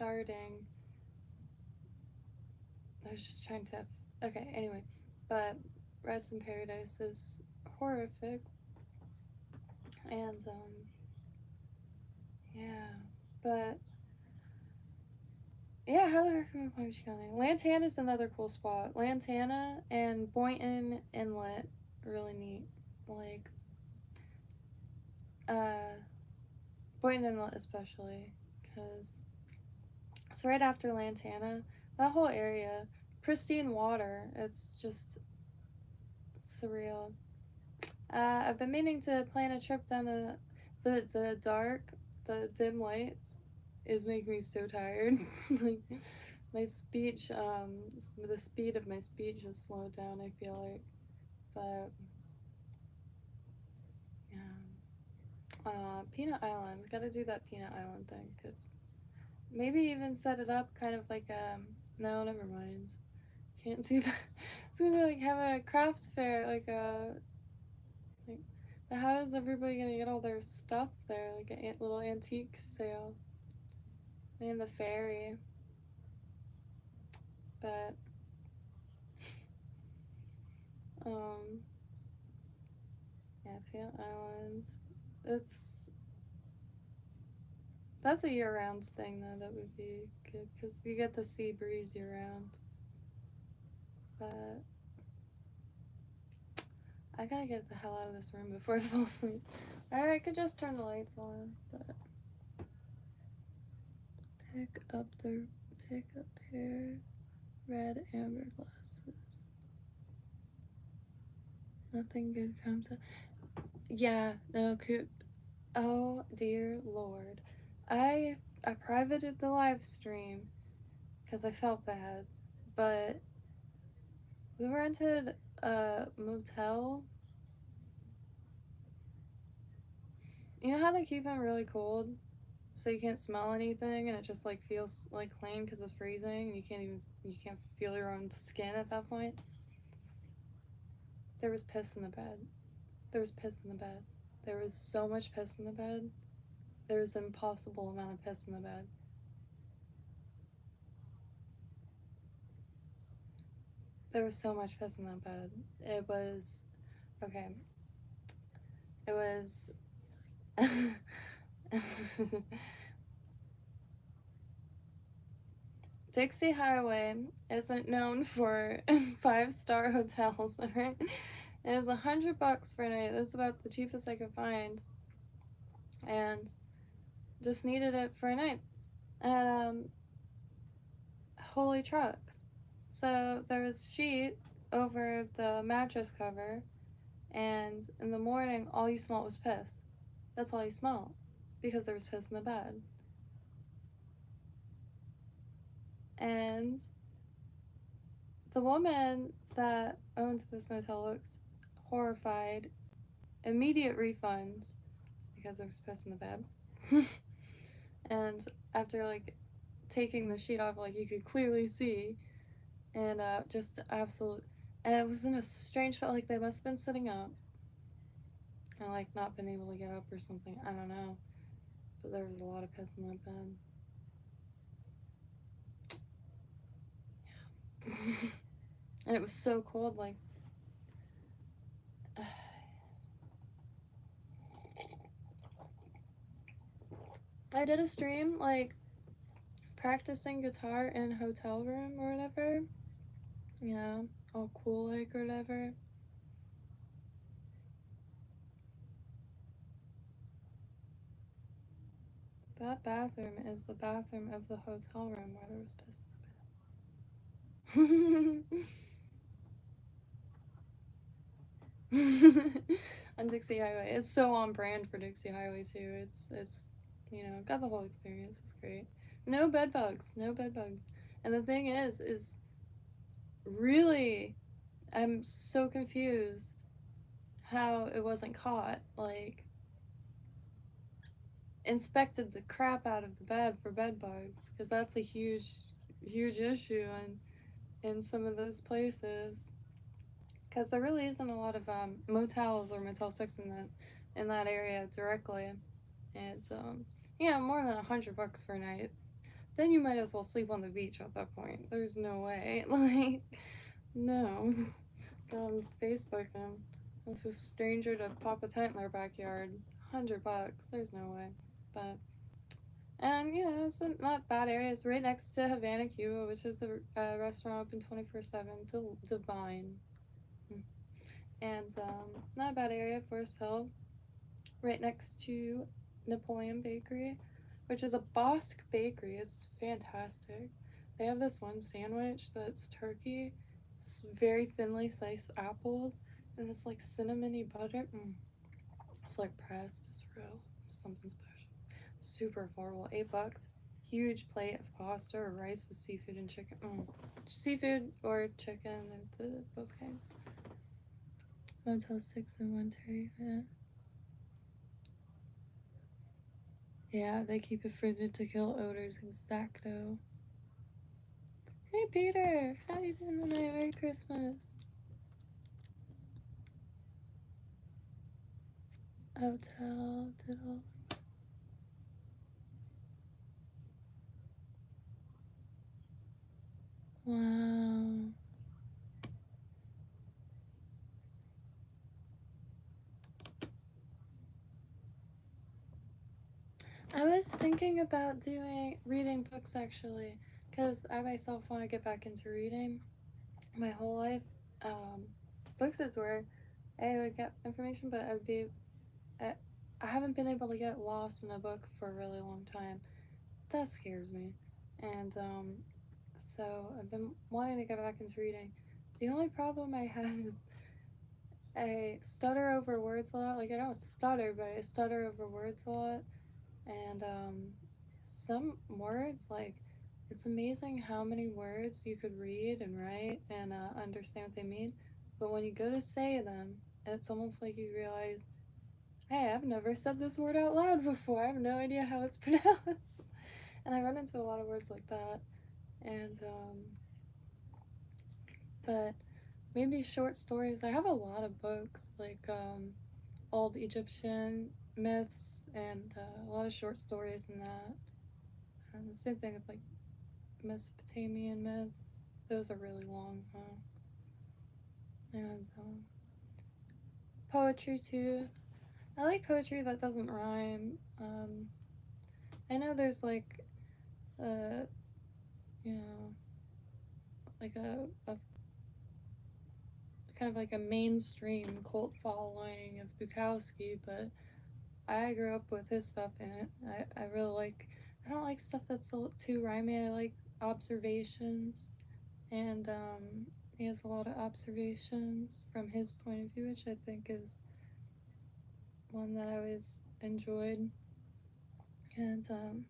sharding. I was just trying to. Okay, anyway, but Rest in Paradise is horrific, and yeah, but yeah, highly recommend Palm Beach County. Lantana is another cool spot. Lantana and Boynton Inlet, really neat. Like, Boynton Inlet especially, because it's right after Lantana. That whole area, pristine water. It's just surreal. I've been meaning to plan a trip down to the dim lights is making me so tired. Like my speech, the speed of my speech has slowed down, I feel like. But yeah, Peanut Island, gotta do that Peanut Island thing, because maybe even set it up kind of like no, never mind. Can't do that. It's gonna be like have a craft fair, like But how is everybody gonna get all their stuff there? Like a little antique sale. And the ferry. But yeah, Fiat Islands. That's a year-round thing though. That would be good because you get the sea breeze year-round. But I gotta get the hell out of this room before I fall asleep. Or I could just turn the lights on. But pick up pair red amber glasses. Nothing good comes up. Yeah, no, oh dear Lord. I privated the live stream because I felt bad, but we rented a motel. You know how they keep them really cold so you can't smell anything and it just like feels like clean because it's freezing and you can't feel your own skin at that point? There was piss in the bed. There was piss in the bed. There was so much piss in the bed. There was an impossible amount of piss in the bed. There was so much piss in that bed. It was okay. It was Dixie Highway isn't known for 5-star hotels, alright? It was $100 for a night. That's about the cheapest I could find. And just needed it for a night. And holy trucks. So there was sheet over the mattress cover, and in the morning all you smelled was piss. That's all you smelled. Because there was piss in the bed. And the woman that owned this motel looked horrified. Immediate refunds because there was piss in the bed. And after like taking the sheet off, like you could clearly see, and just absolute. And it was in a strange spot, like they must have been sitting up and like not been able to get up or something. I don't know, but there was a lot of piss in that bed. Yeah. And it was so cold, like I did a stream like practicing guitar in a hotel room or whatever, you know, all cool like or whatever. That bathroom is the bathroom of the hotel room where there was piss in the bed. On Dixie Highway. It's so on brand for Dixie Highway too. It's you know, got the whole experience. It's great. No bed bugs. No bed bugs. And the thing is really I'm so confused how it wasn't caught. Like inspected the crap out of the bed for bed bugs because that's a huge issue in some of those places, because there really isn't a lot of motels or Motel 6 in that area directly. And yeah, more than $100 for a night. Then you might as well sleep on the beach at that point. There's no way. Like, no. Go on Facebook and it's a stranger to pop a tent in their backyard. $100. There's no way. But and you know, it's not bad area. It's right next to Havana, Cuba, which is a restaurant open 24/7. Divine. And not a bad area. Forest Hill, right next to Napoleon Bakery, which is a Bosque bakery. It's fantastic. They have this one sandwich that's turkey, very thinly sliced apples, and this like cinnamony butter. It's like pressed. It's real. Something special. Super affordable. $8. Huge plate of pasta or rice with seafood and chicken. Seafood or chicken. They're both kinds. Motel 6 in Ontario. Yeah, they keep it frigid to kill odors. Exacto. Hey Peter, how you doing tonight? Merry Christmas. Hotel, diddle. Wow. I was thinking about reading books actually, because I myself want to get back into reading. My whole life, books is where I would get information, but I haven't been able to get lost in a book for a really long time. That scares me. And so I've been wanting to get back into reading. The only problem I have is I stutter over words a lot. Like, I don't stutter, but I stutter over words a lot. And some words, like, it's amazing how many words you could read and write and understand what they mean. But when you go to say them, it's almost like you realize, hey, I've never said this word out loud before. I have no idea how it's pronounced. And I run into a lot of words like that. And, but maybe short stories. I have a lot of books, like old Egyptian myths and a lot of short stories in that. And the same thing with like Mesopotamian myths. Those are really long though. And poetry too. I like poetry that doesn't rhyme. I know there's like you know, like a kind of like a mainstream cult following of Bukowski, but I grew up with his stuff in it. I really like, I don't like stuff that's a little too rhymey. I like observations, and he has a lot of observations from his point of view, which I think is one that I always enjoyed. And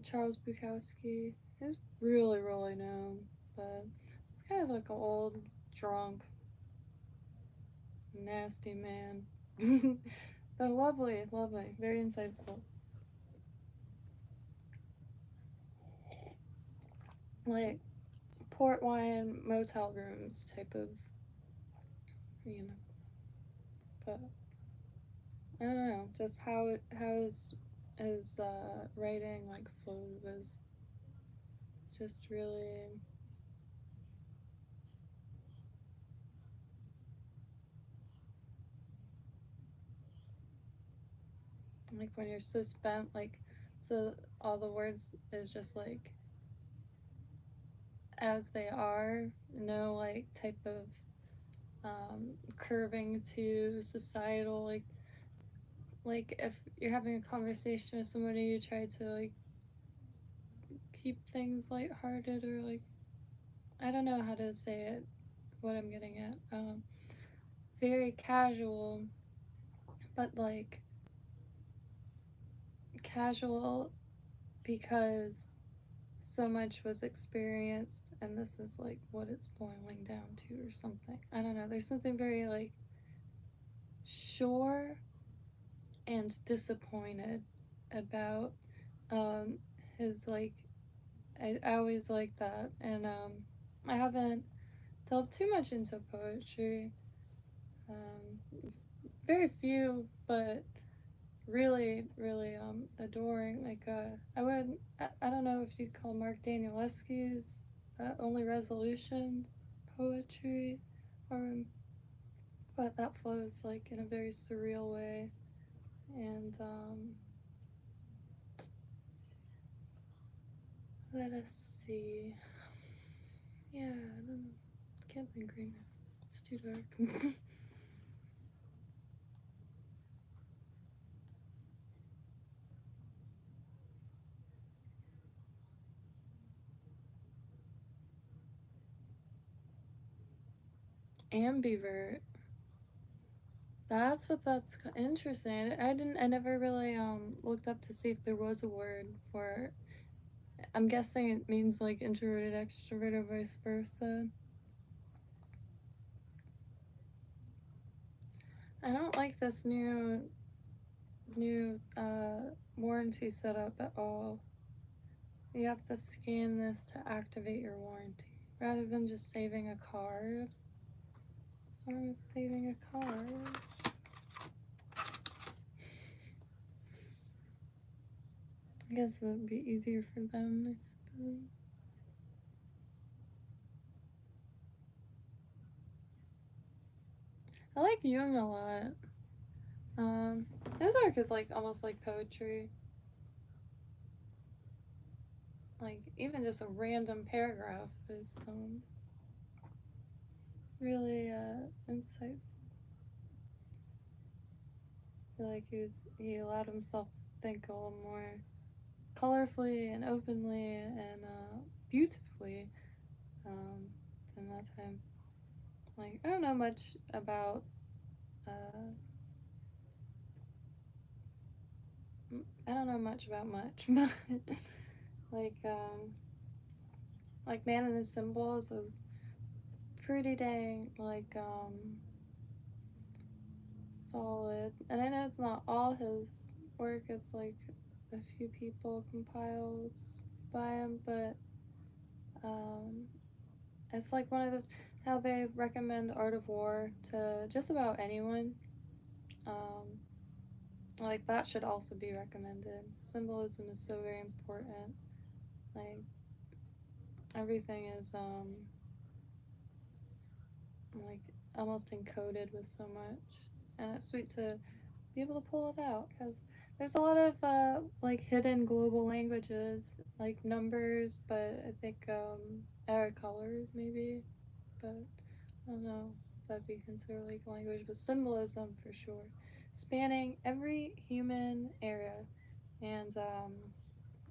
Charles Bukowski is really, really known, but it's kind of like an old, drunk, nasty man. But lovely, lovely, very insightful. Like port wine motel rooms type of, you know. But I don't know, just how his writing like flowed was just really like when you're so spent, like, so all the words is just like as they are, no like type of curving to societal, like if you're having a conversation with somebody, you try to like keep things lighthearted, or like, I don't know how to say it, what I'm getting at. Very casual, but like casual because so much was experienced, and this is like what it's boiling down to, or something. I don't know. There's something very like sure and disappointed about his like. I always like that, and I haven't delved too much into poetry. Very few, but really, really adoring. Like I don't know if you'd call Mark Danielewski's Only Resolutions poetry, or but that flows like in a very surreal way, and let us see. Yeah, I can't think right now. It's too dark. Ambivert. That's interesting. I never really looked up to see if there was a word for. I'm guessing it means like introverted, extrovert, or vice versa. I don't like this new warranty setup at all. You have to scan this to activate your warranty rather than just saving a card. It's arm is saving a car. I guess that would be easier for them, I suppose. I like Jung a lot. His work is like almost like poetry. Like even just a random paragraph is really insightful. I feel like he allowed himself to think a little more colorfully and openly and beautifully than that time. Like I don't know much about much, but like Man and His Symbols is pretty dang solid. And I know it's not all his work, it's like a few people compiled by him, but it's like one of those how they recommend Art of War to just about anyone. Like that should also be recommended. Symbolism is so very important. Like everything is like almost encoded with so much, and it's sweet to be able to pull it out because there's a lot of like hidden global languages like numbers, but I think colors maybe, but I don't know if that'd be considered like language, but symbolism for sure, spanning every human area and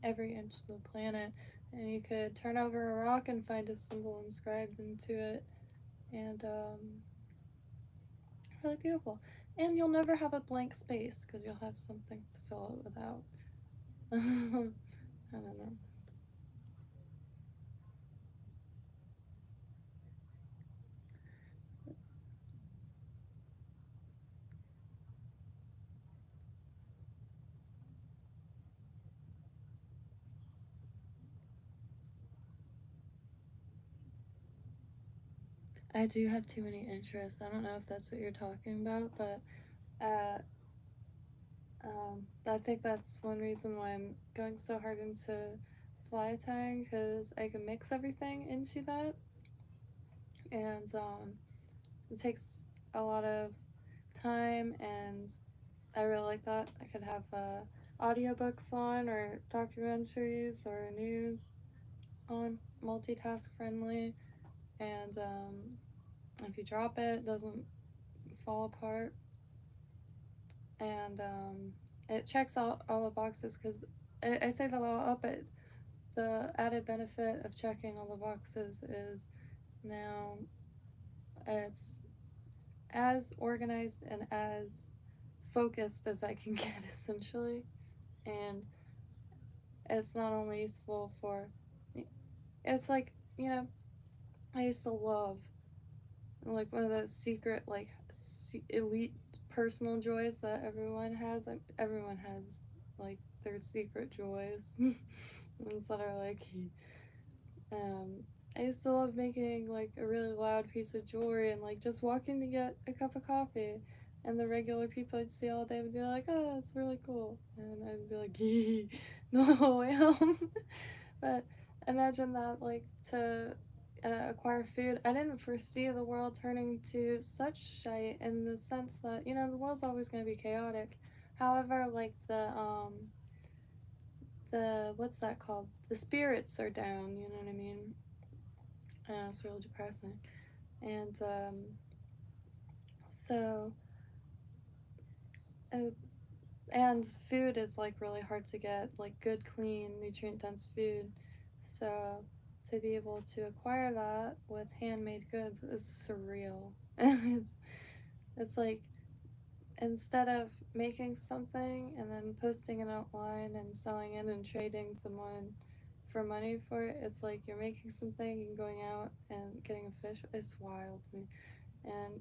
every inch of the planet. And you could turn over a rock and find a symbol inscribed into it, and really beautiful. And you'll never have a blank space because you'll have something to fill it without. I don't know. I do have too many interests. I don't know if that's what you're talking about, but uh, I think that's one reason why I'm going so hard into fly tying because I can mix everything into that, and it takes a lot of time, and I really like that. I could have audiobooks on, or documentaries, or news on, multitask friendly, and if you drop it, it doesn't fall apart, and it checks all the boxes because I say that a lot, but the added benefit of checking all the boxes is now it's as organized and as focused as I can get essentially, and it's not only useful for it's like I used to love like one of those secret like elite personal joys that everyone has. Everyone has like their secret joys ones that are like I used to love making like a really loud piece of jewelry and like just walking to get a cup of coffee, and the regular people I'd see all day would be like, oh, that's really cool, and I'd be like, yee, no way home. But imagine that, like, to acquire food. I didn't foresee the world turning to such shite in the sense that, the world's always going to be chaotic. However, like, what's that called? The spirits are down, you know what I mean? It's really depressing. And, so, uh, and food is, like, really hard to get, like, good, clean, nutrient-dense food. So, to be able to acquire that with handmade goods is surreal. It's like instead of making something and then posting it online and selling it and trading someone for money for it, it's like you're making something and going out and getting a fish. It's wild to me. And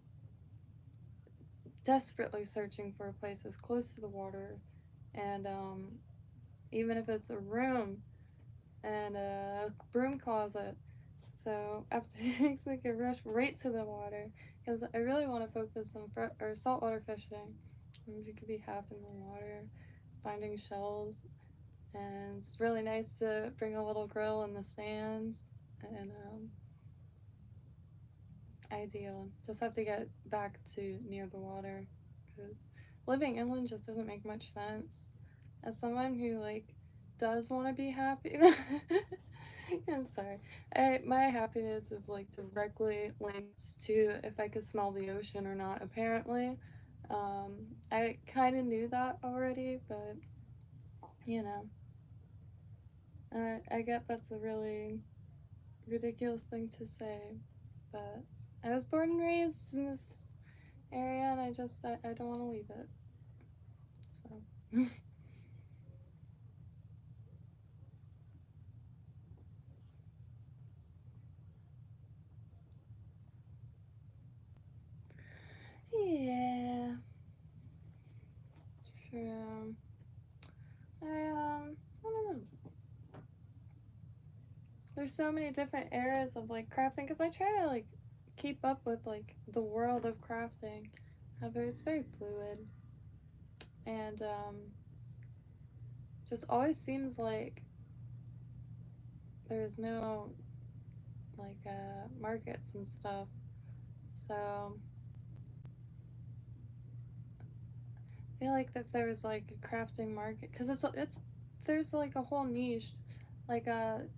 desperately searching for a place that's close to the water, and even if it's a room and a broom closet. So after he makes like a rush right to the water, because I really want to focus on saltwater fishing. You could be half in the water, finding shells, and it's really nice to bring a little grill in the sands, and ideal. Just have to get back to near the water, because living inland just doesn't make much sense. As someone who like does want to be happy, I'm sorry. My happiness is like directly linked to if I could smell the ocean or not. Apparently, I kind of knew that already, but you know, I get that's a really ridiculous thing to say, but I was born and raised in this area, and I don't want to leave it. So. Yeah, true. I don't know. There's so many different eras of like crafting, because I try to like keep up with like the world of crafting. However, it's very fluid, and just always seems like there's no like markets and stuff. So I feel like if there was like a crafting market, because it's there's like a whole niche, like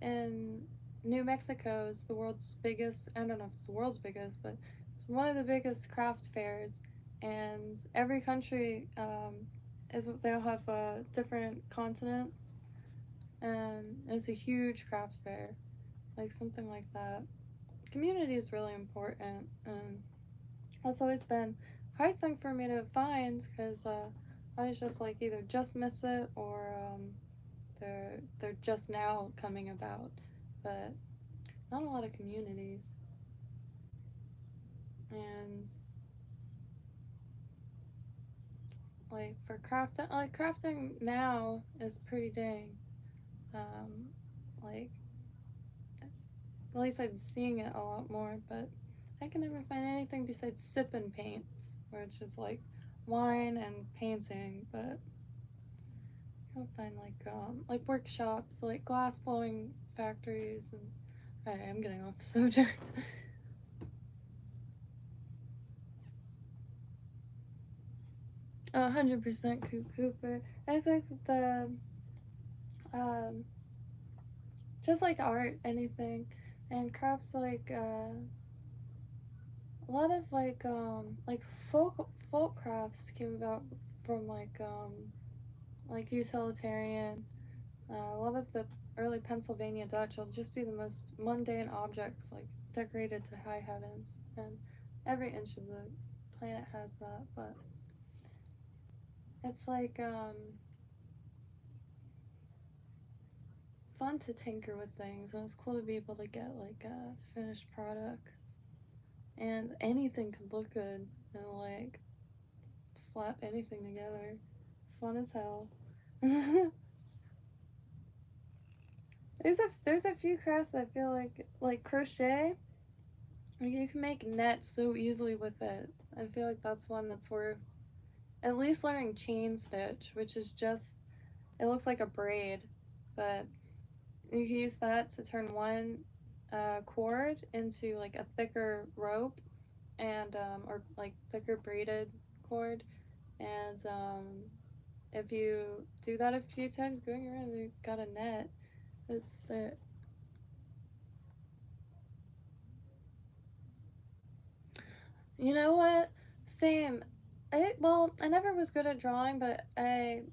in New Mexico is the world's biggest. I don't know if it's the world's biggest, but it's one of the biggest craft fairs, and every country is they'll have different continents, and it's a huge craft fair, like something like that. Community is really important, and that's always been a hard thing for me to find, because I was just like either just miss it, or they're just now coming about, but not a lot of communities. And like for crafting now is pretty dang um, like at least I'm seeing it a lot more, but I can never find anything besides sip and paints, where it's just like wine and painting, but I don't find like workshops, like glass blowing factories, and alright, I'm getting off the subject. 100% Cooper. I think that the just like art, anything, and crafts a lot of like folk crafts came about from like utilitarian. A lot of the early Pennsylvania Dutch will just be the most mundane objects, like decorated to high heavens, and every inch of the planet has that. But it's like fun to tinker with things, and it's cool to be able to get like finished products, and anything can look good, and like slap anything together. Fun as hell. There's a few crafts that I feel like crochet. You can make nets so easily with it. I feel like that's one that's worth at least learning chain stitch, which is just it looks like a braid, but you can use that to turn one cord into like a thicker rope, and or like thicker braided cord, and if you do that a few times going around, you got a net. It's you know what? Same. I never was good at drawing, but it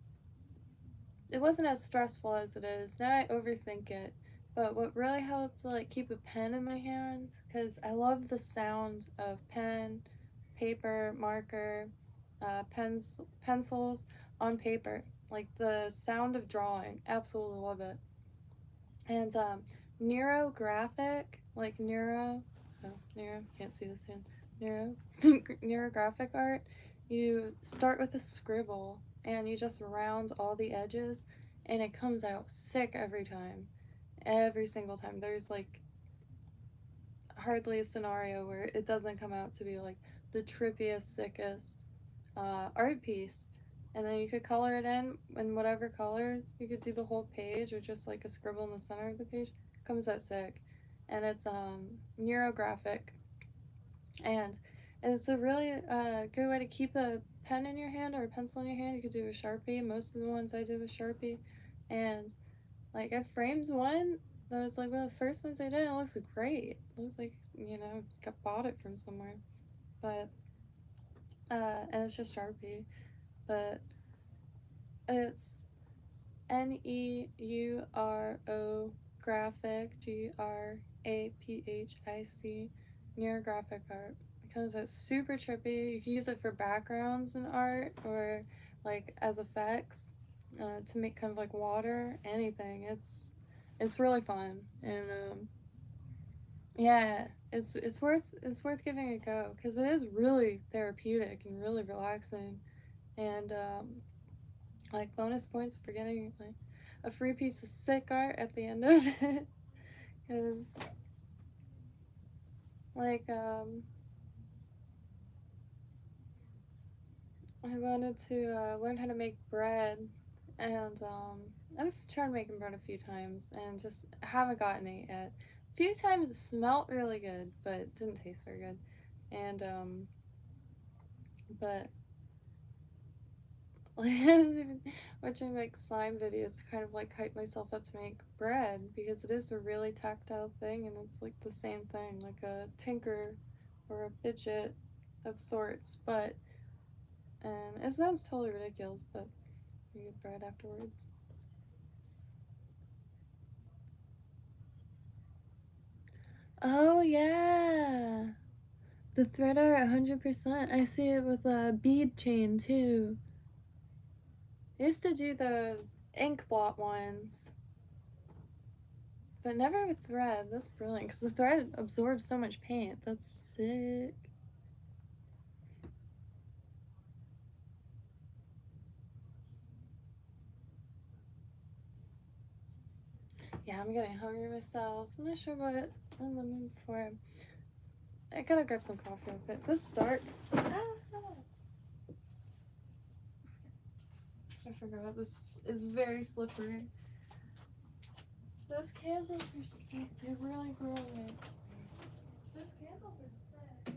wasn't as stressful as it is. Now I overthink it. But what really helped to like keep a pen in my hand, because I love the sound of pen, paper, marker, pencils on paper. Like the sound of drawing. Absolutely love it. And neurographic, like neuro, can't see this hand. Neuro, neurographic art. You start with a scribble, and you just round all the edges, and it comes out sick every time. Every single time. There's like hardly a scenario where it doesn't come out to be like the trippiest, sickest art piece. And then you could color it in whatever colors. You could do the whole page or just like a scribble in the center of the page. It comes out sick. And it's neurographic. And it's a really good way to keep a pen in your hand or a pencil in your hand. You could do a Sharpie. Most of the ones I do with Sharpie. And like I framed one that was like one of the first ones I did. It looks great. It looks like, you know, I bought it from somewhere. But and it's just Sharpie. But it's NEURO graphic, GRAPHIC, neurographic art, because it's super trippy. You can use it for backgrounds in art or like as effects to make kind of like water, anything. It's really fun, and yeah, it's worth giving a go because it is really therapeutic and really relaxing, and like bonus points for getting like a free piece of sick art at the end of it. Because like I wanted to learn how to make bread, and I've tried making bread a few times and just haven't gotten it yet. A few times it smelled really good, but it didn't taste very good. And but like I was even watching like slime videos to kind of like hype myself up to make bread because it is a really tactile thing and it's like the same thing, like a tinker or a fidget of sorts, but and it sounds totally ridiculous, but you get bread afterwards. Oh yeah, the thread art 100%. I see it with a bead chain too. I used to do the ink blot ones, but never with thread. That's brilliant because the thread absorbs so much paint. That's sick. Yeah, I'm getting hungry myself. I'm not sure what I'm in the mood for. I gotta grab some coffee real quick. This is dark. I forgot. This is very slippery. Those candles are sick. They're really growing. Those candles are sick.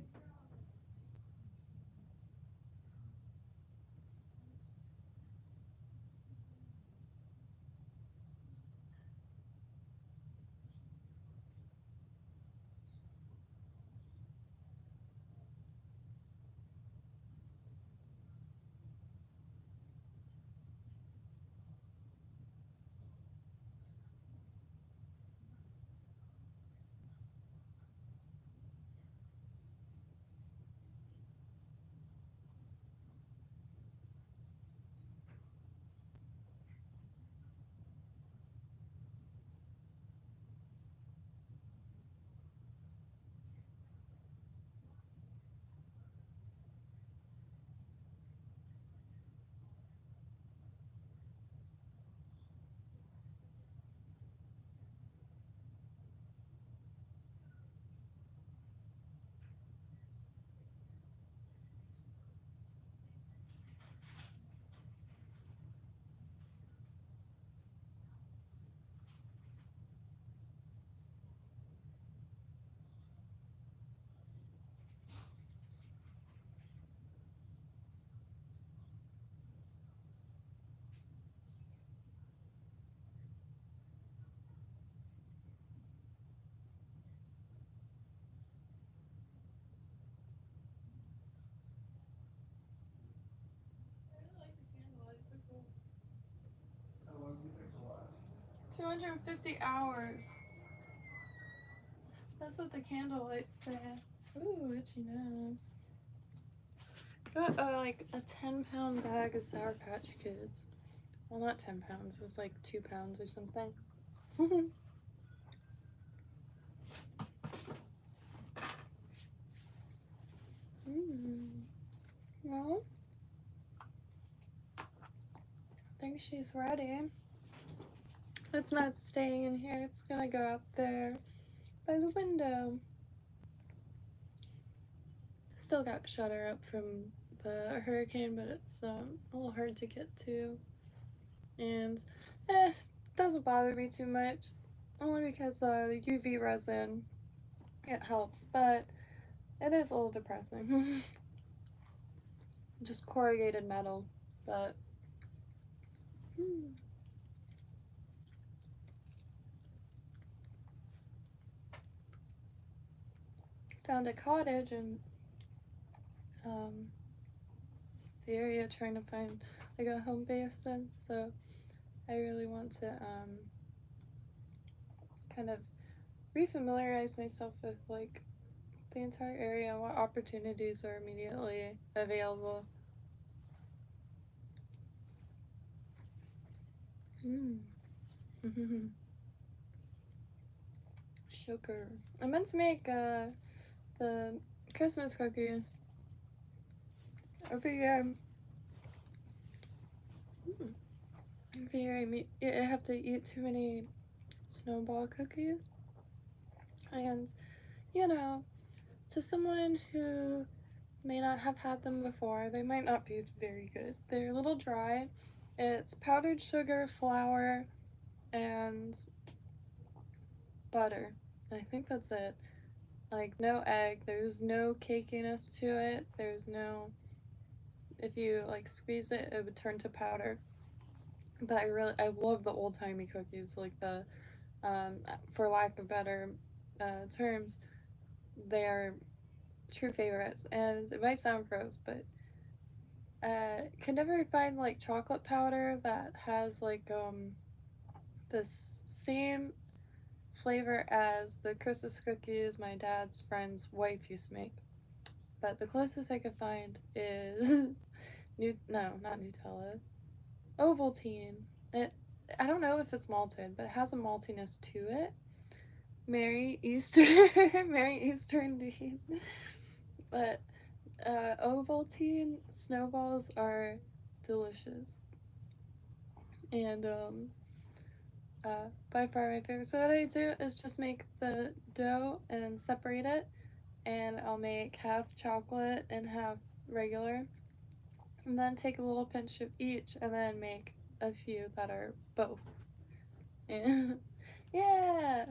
I really like the candlelights. They're cool. How long do you think it'll last? 250 hours. That's what the candle lights say. Ooh, itchy nose. Got like a 10-pound bag of Sour Patch Kids. Well, not 10 pounds. It was like 2 pounds or something. Well, I think she's ready. It's not staying in here. It's gonna go out there by the window. Still got shutter up from the hurricane, but it's a little hard to get to. And it doesn't bother me too much, only because the UV resin, it helps, but it is a little depressing. Just corrugated metal, but found a cottage in the area trying to find like a home base in, so I really want to kind of refamiliarize myself with like the entire area and what opportunities are immediately available. Sugar. I meant to make the Christmas cookies. Every year, I have to eat too many snowball cookies. And, you know, to someone who may not have had them before, they might not be very good. They're a little dry. It's powdered sugar, flour, and butter. I think that's it. Like, no egg. There's no cakiness to it. There's no... If you, like, squeeze it, it would turn to powder. But I love the old-timey cookies. Like, the, for lack of better terms, they are true favorites. And it might sound gross, but could never find, like, chocolate powder that has, like, this same flavor as the Christmas cookies my dad's friend's wife used to make. But the closest I could find is not Nutella. Ovaltine. I don't know if it's malted, but it has a maltiness to it. Merry Easter. Merry Easter indeed. But Ovaltine snowballs are delicious. And by far my favorite. So what I do is just make the dough and separate it, and I'll make half chocolate and half regular, and then take a little pinch of each, and then make a few that are both. And yeah,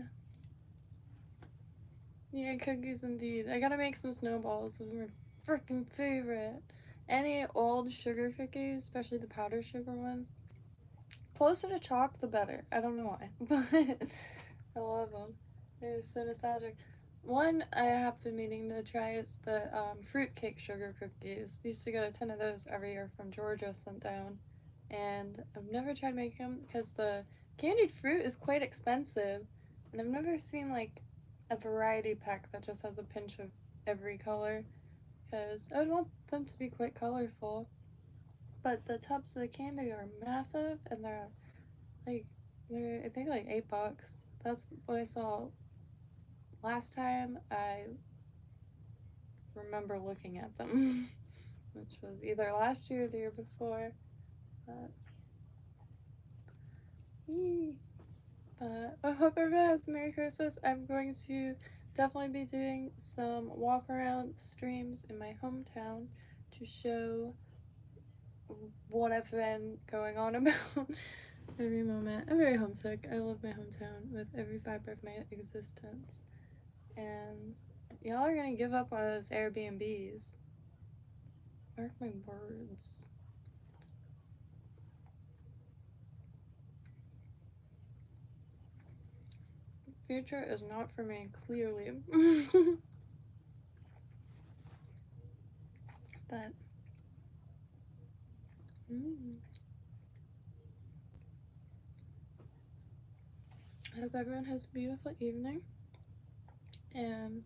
cookies indeed. I gotta make some snowballs. Those are my freaking favorite. Any old sugar cookies, especially the powdered sugar ones, closer to chalk the better. I don't know why, but I love them. They're so nostalgic. One I have been meaning to try is the fruitcake sugar cookies. Used to get a ton of those every year from Georgia sent down, and I've never tried making them because the candied fruit is quite expensive, and I've never seen like a variety pack that just has a pinch of every color, because I would want them to be quite colorful. But the tubs of the candy are massive, and they're I think like $8. That's what I saw last time I remember looking at them, which was either last year or the year before. But I hope everyone has a Merry Christmas. I'm going to definitely be doing some walk around streams in my hometown to show what I've been going on about every moment. I'm very homesick. I love my hometown with every fiber of my existence. And y'all are gonna give up on those Airbnbs. Mark my words. Future is not for me, clearly. But I hope everyone has a beautiful evening, and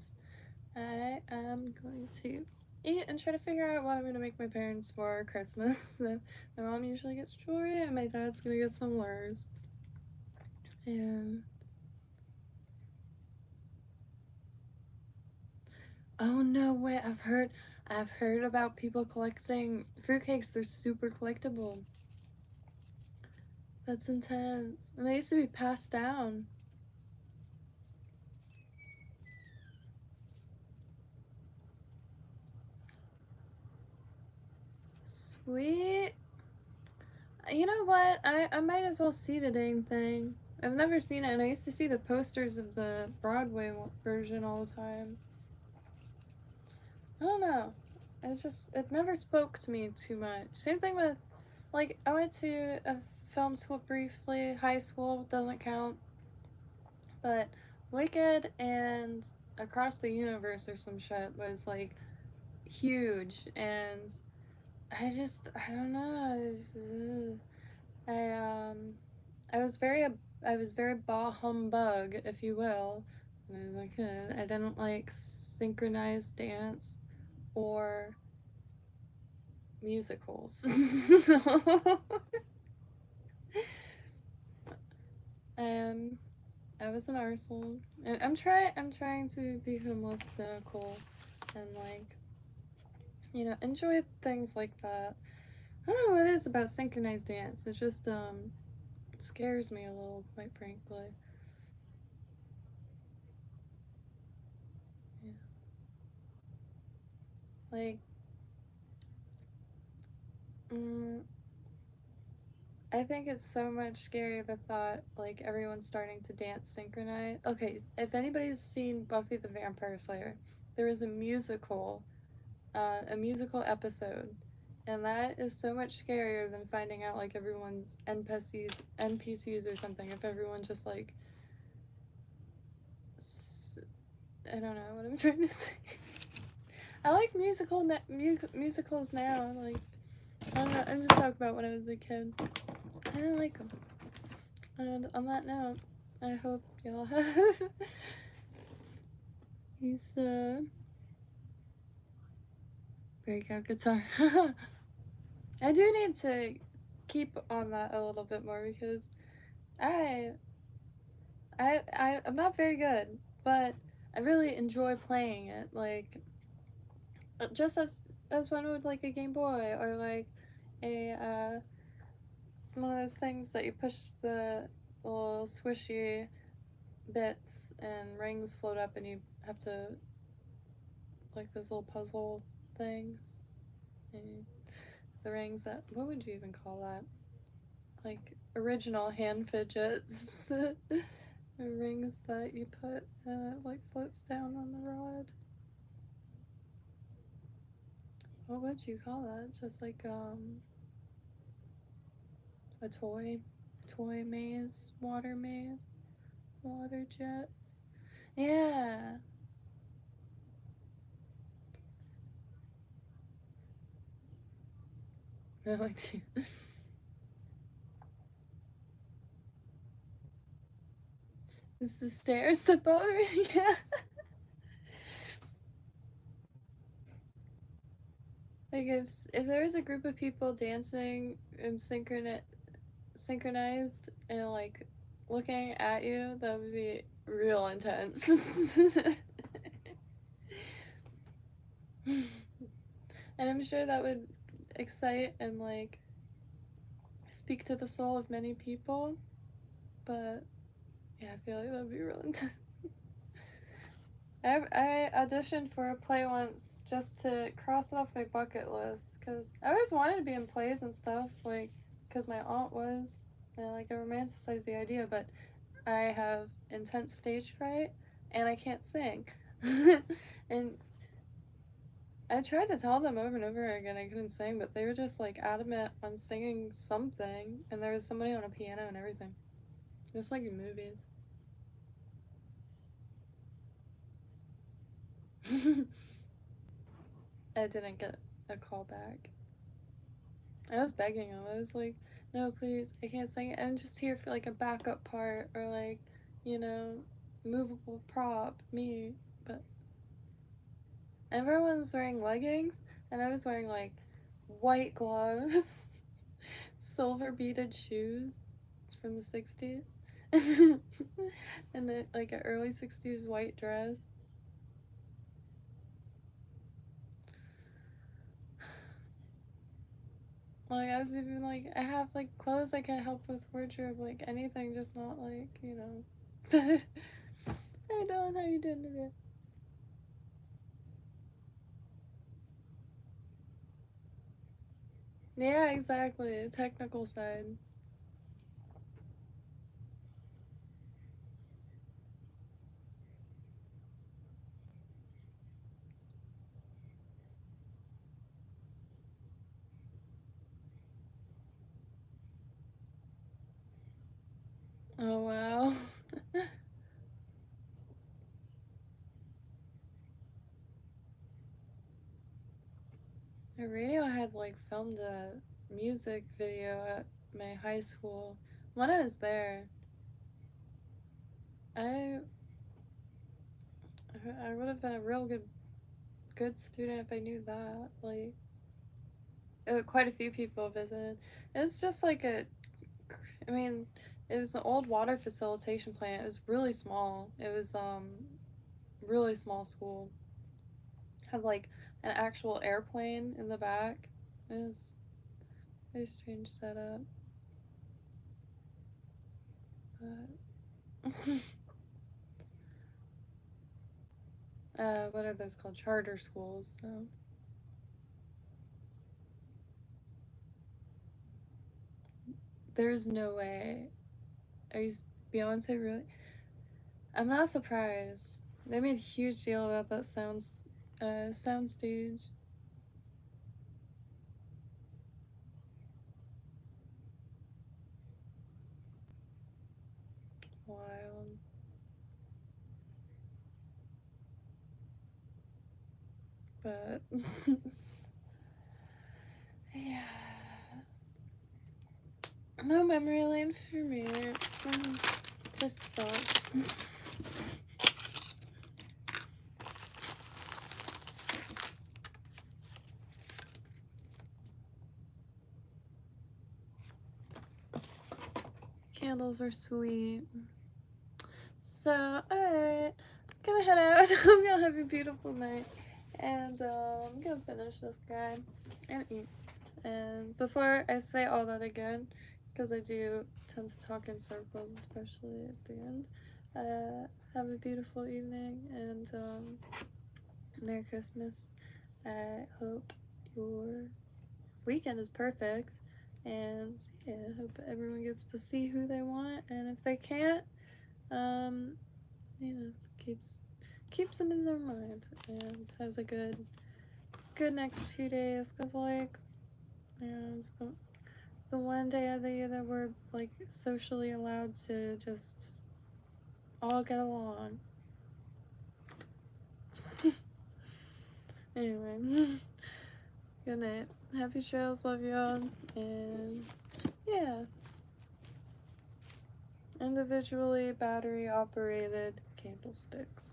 I am going to eat and try to figure out what I'm gonna make my parents for Christmas. So my mom usually gets jewelry, and my dad's gonna get some lures. And oh no way, I've heard about people collecting fruitcakes. They're super collectible. That's intense. And they used to be passed down. We, you know what? I might as well see the dang thing. I've never seen it, and I used to see the posters of the Broadway version all the time. I don't know. It's just, it never spoke to me too much. Same thing with, like, I went to a film school briefly. High school doesn't count. But Wicked and Across the Universe or some shit was, like, huge. And I don't know. I was very bah humbug, if you will. I was like, I didn't like synchronized dance or musicals. So, I was an arsehole. And I'm trying to become less cynical and, like, you know, enjoy things like that. I don't know what it is about synchronized dance. It just scares me a little, quite frankly. Yeah. Like, I think it's so much scarier the thought, like, everyone's starting to dance synchronized. Okay, if anybody's seen Buffy the Vampire Slayer, there is a musical episode, and that is so much scarier than finding out, like, everyone's NPCs or something. If everyone just, like, I don't know what I'm trying to say. I like musicals now. Like, I don't know. I'm just talking about when I was a kid. I didn't like them. And on that note, I hope y'all have these breakout guitar. I do need to keep on that a little bit more because I'm not very good, but I really enjoy playing it. Like, just as one would like a Game Boy, or like a one of those things that you push the little squishy bits and rings float up, and you have to, like, those little puzzle things. And the rings that, what would you even call that? Like, original hand fidgets. The rings that you put, like, floats down on the rod. What would you call that? Just like, a toy maze, water jets. Yeah. No idea. It's the stairs that bother me. Yeah. Like, if there was a group of people dancing and synchronized and, like, looking at you, that would be real intense. And I'm sure that would excite and, like, speak to the soul of many people. But yeah, I feel like that would be real intense. I auditioned for a play once just to cross it off my bucket list, because I always wanted to be in plays and stuff, like, because my aunt was, and, like, I romanticized the idea, but I have intense stage fright, and I can't sing. And I tried to tell them over and over again I couldn't sing, but they were just, like, adamant on singing something, and there was somebody on a piano and everything. Just like in movies. I didn't get a call back. I was begging him. I was like, no, please, I can't sing it. I'm just here for, like, a backup part, or, like, you know, movable prop, me. But everyone was wearing leggings, and I was wearing, like, white gloves, silver beaded shoes from the 60s, and then, like, an early 60s white dress. Like, I was even like, I have, like, clothes I can help with wardrobe, like, anything, just not, like, you know. Hey, Dylan, how you doing today? Yeah, exactly. Technical side. Oh, wow. The radio had like filmed a music video at my high school when I was there. I I would have been a real good student if I knew that. Like, quite a few people visited. It's just like I mean, it was an old water facilitation plant. It was really small. It was really small school. Had like an actual airplane in the back. It was a very strange setup. But what are those called? Charter schools. So there's no way. Are you Beyonce really? I'm not surprised. They made a huge deal about that sound stage. Wild. But yeah. No memory lane for me. This sucks. Candles are sweet. So, alright. I'm gonna head out. Hope y'all have a beautiful night. And I'm gonna finish this guy and eat. And before I say all that again, because I do tend to talk in circles, especially at the end, have a beautiful evening and Merry Christmas. I hope your weekend is perfect. And yeah, I hope everyone gets to see who they want. And if they can't, you know, keeps them in their mind and has a good next few days. Cause like, you know, it's the one day of the year that we're like socially allowed to just all get along. Anyway, good night. Happy trails, love y'all, and yeah. Individually battery operated candlesticks.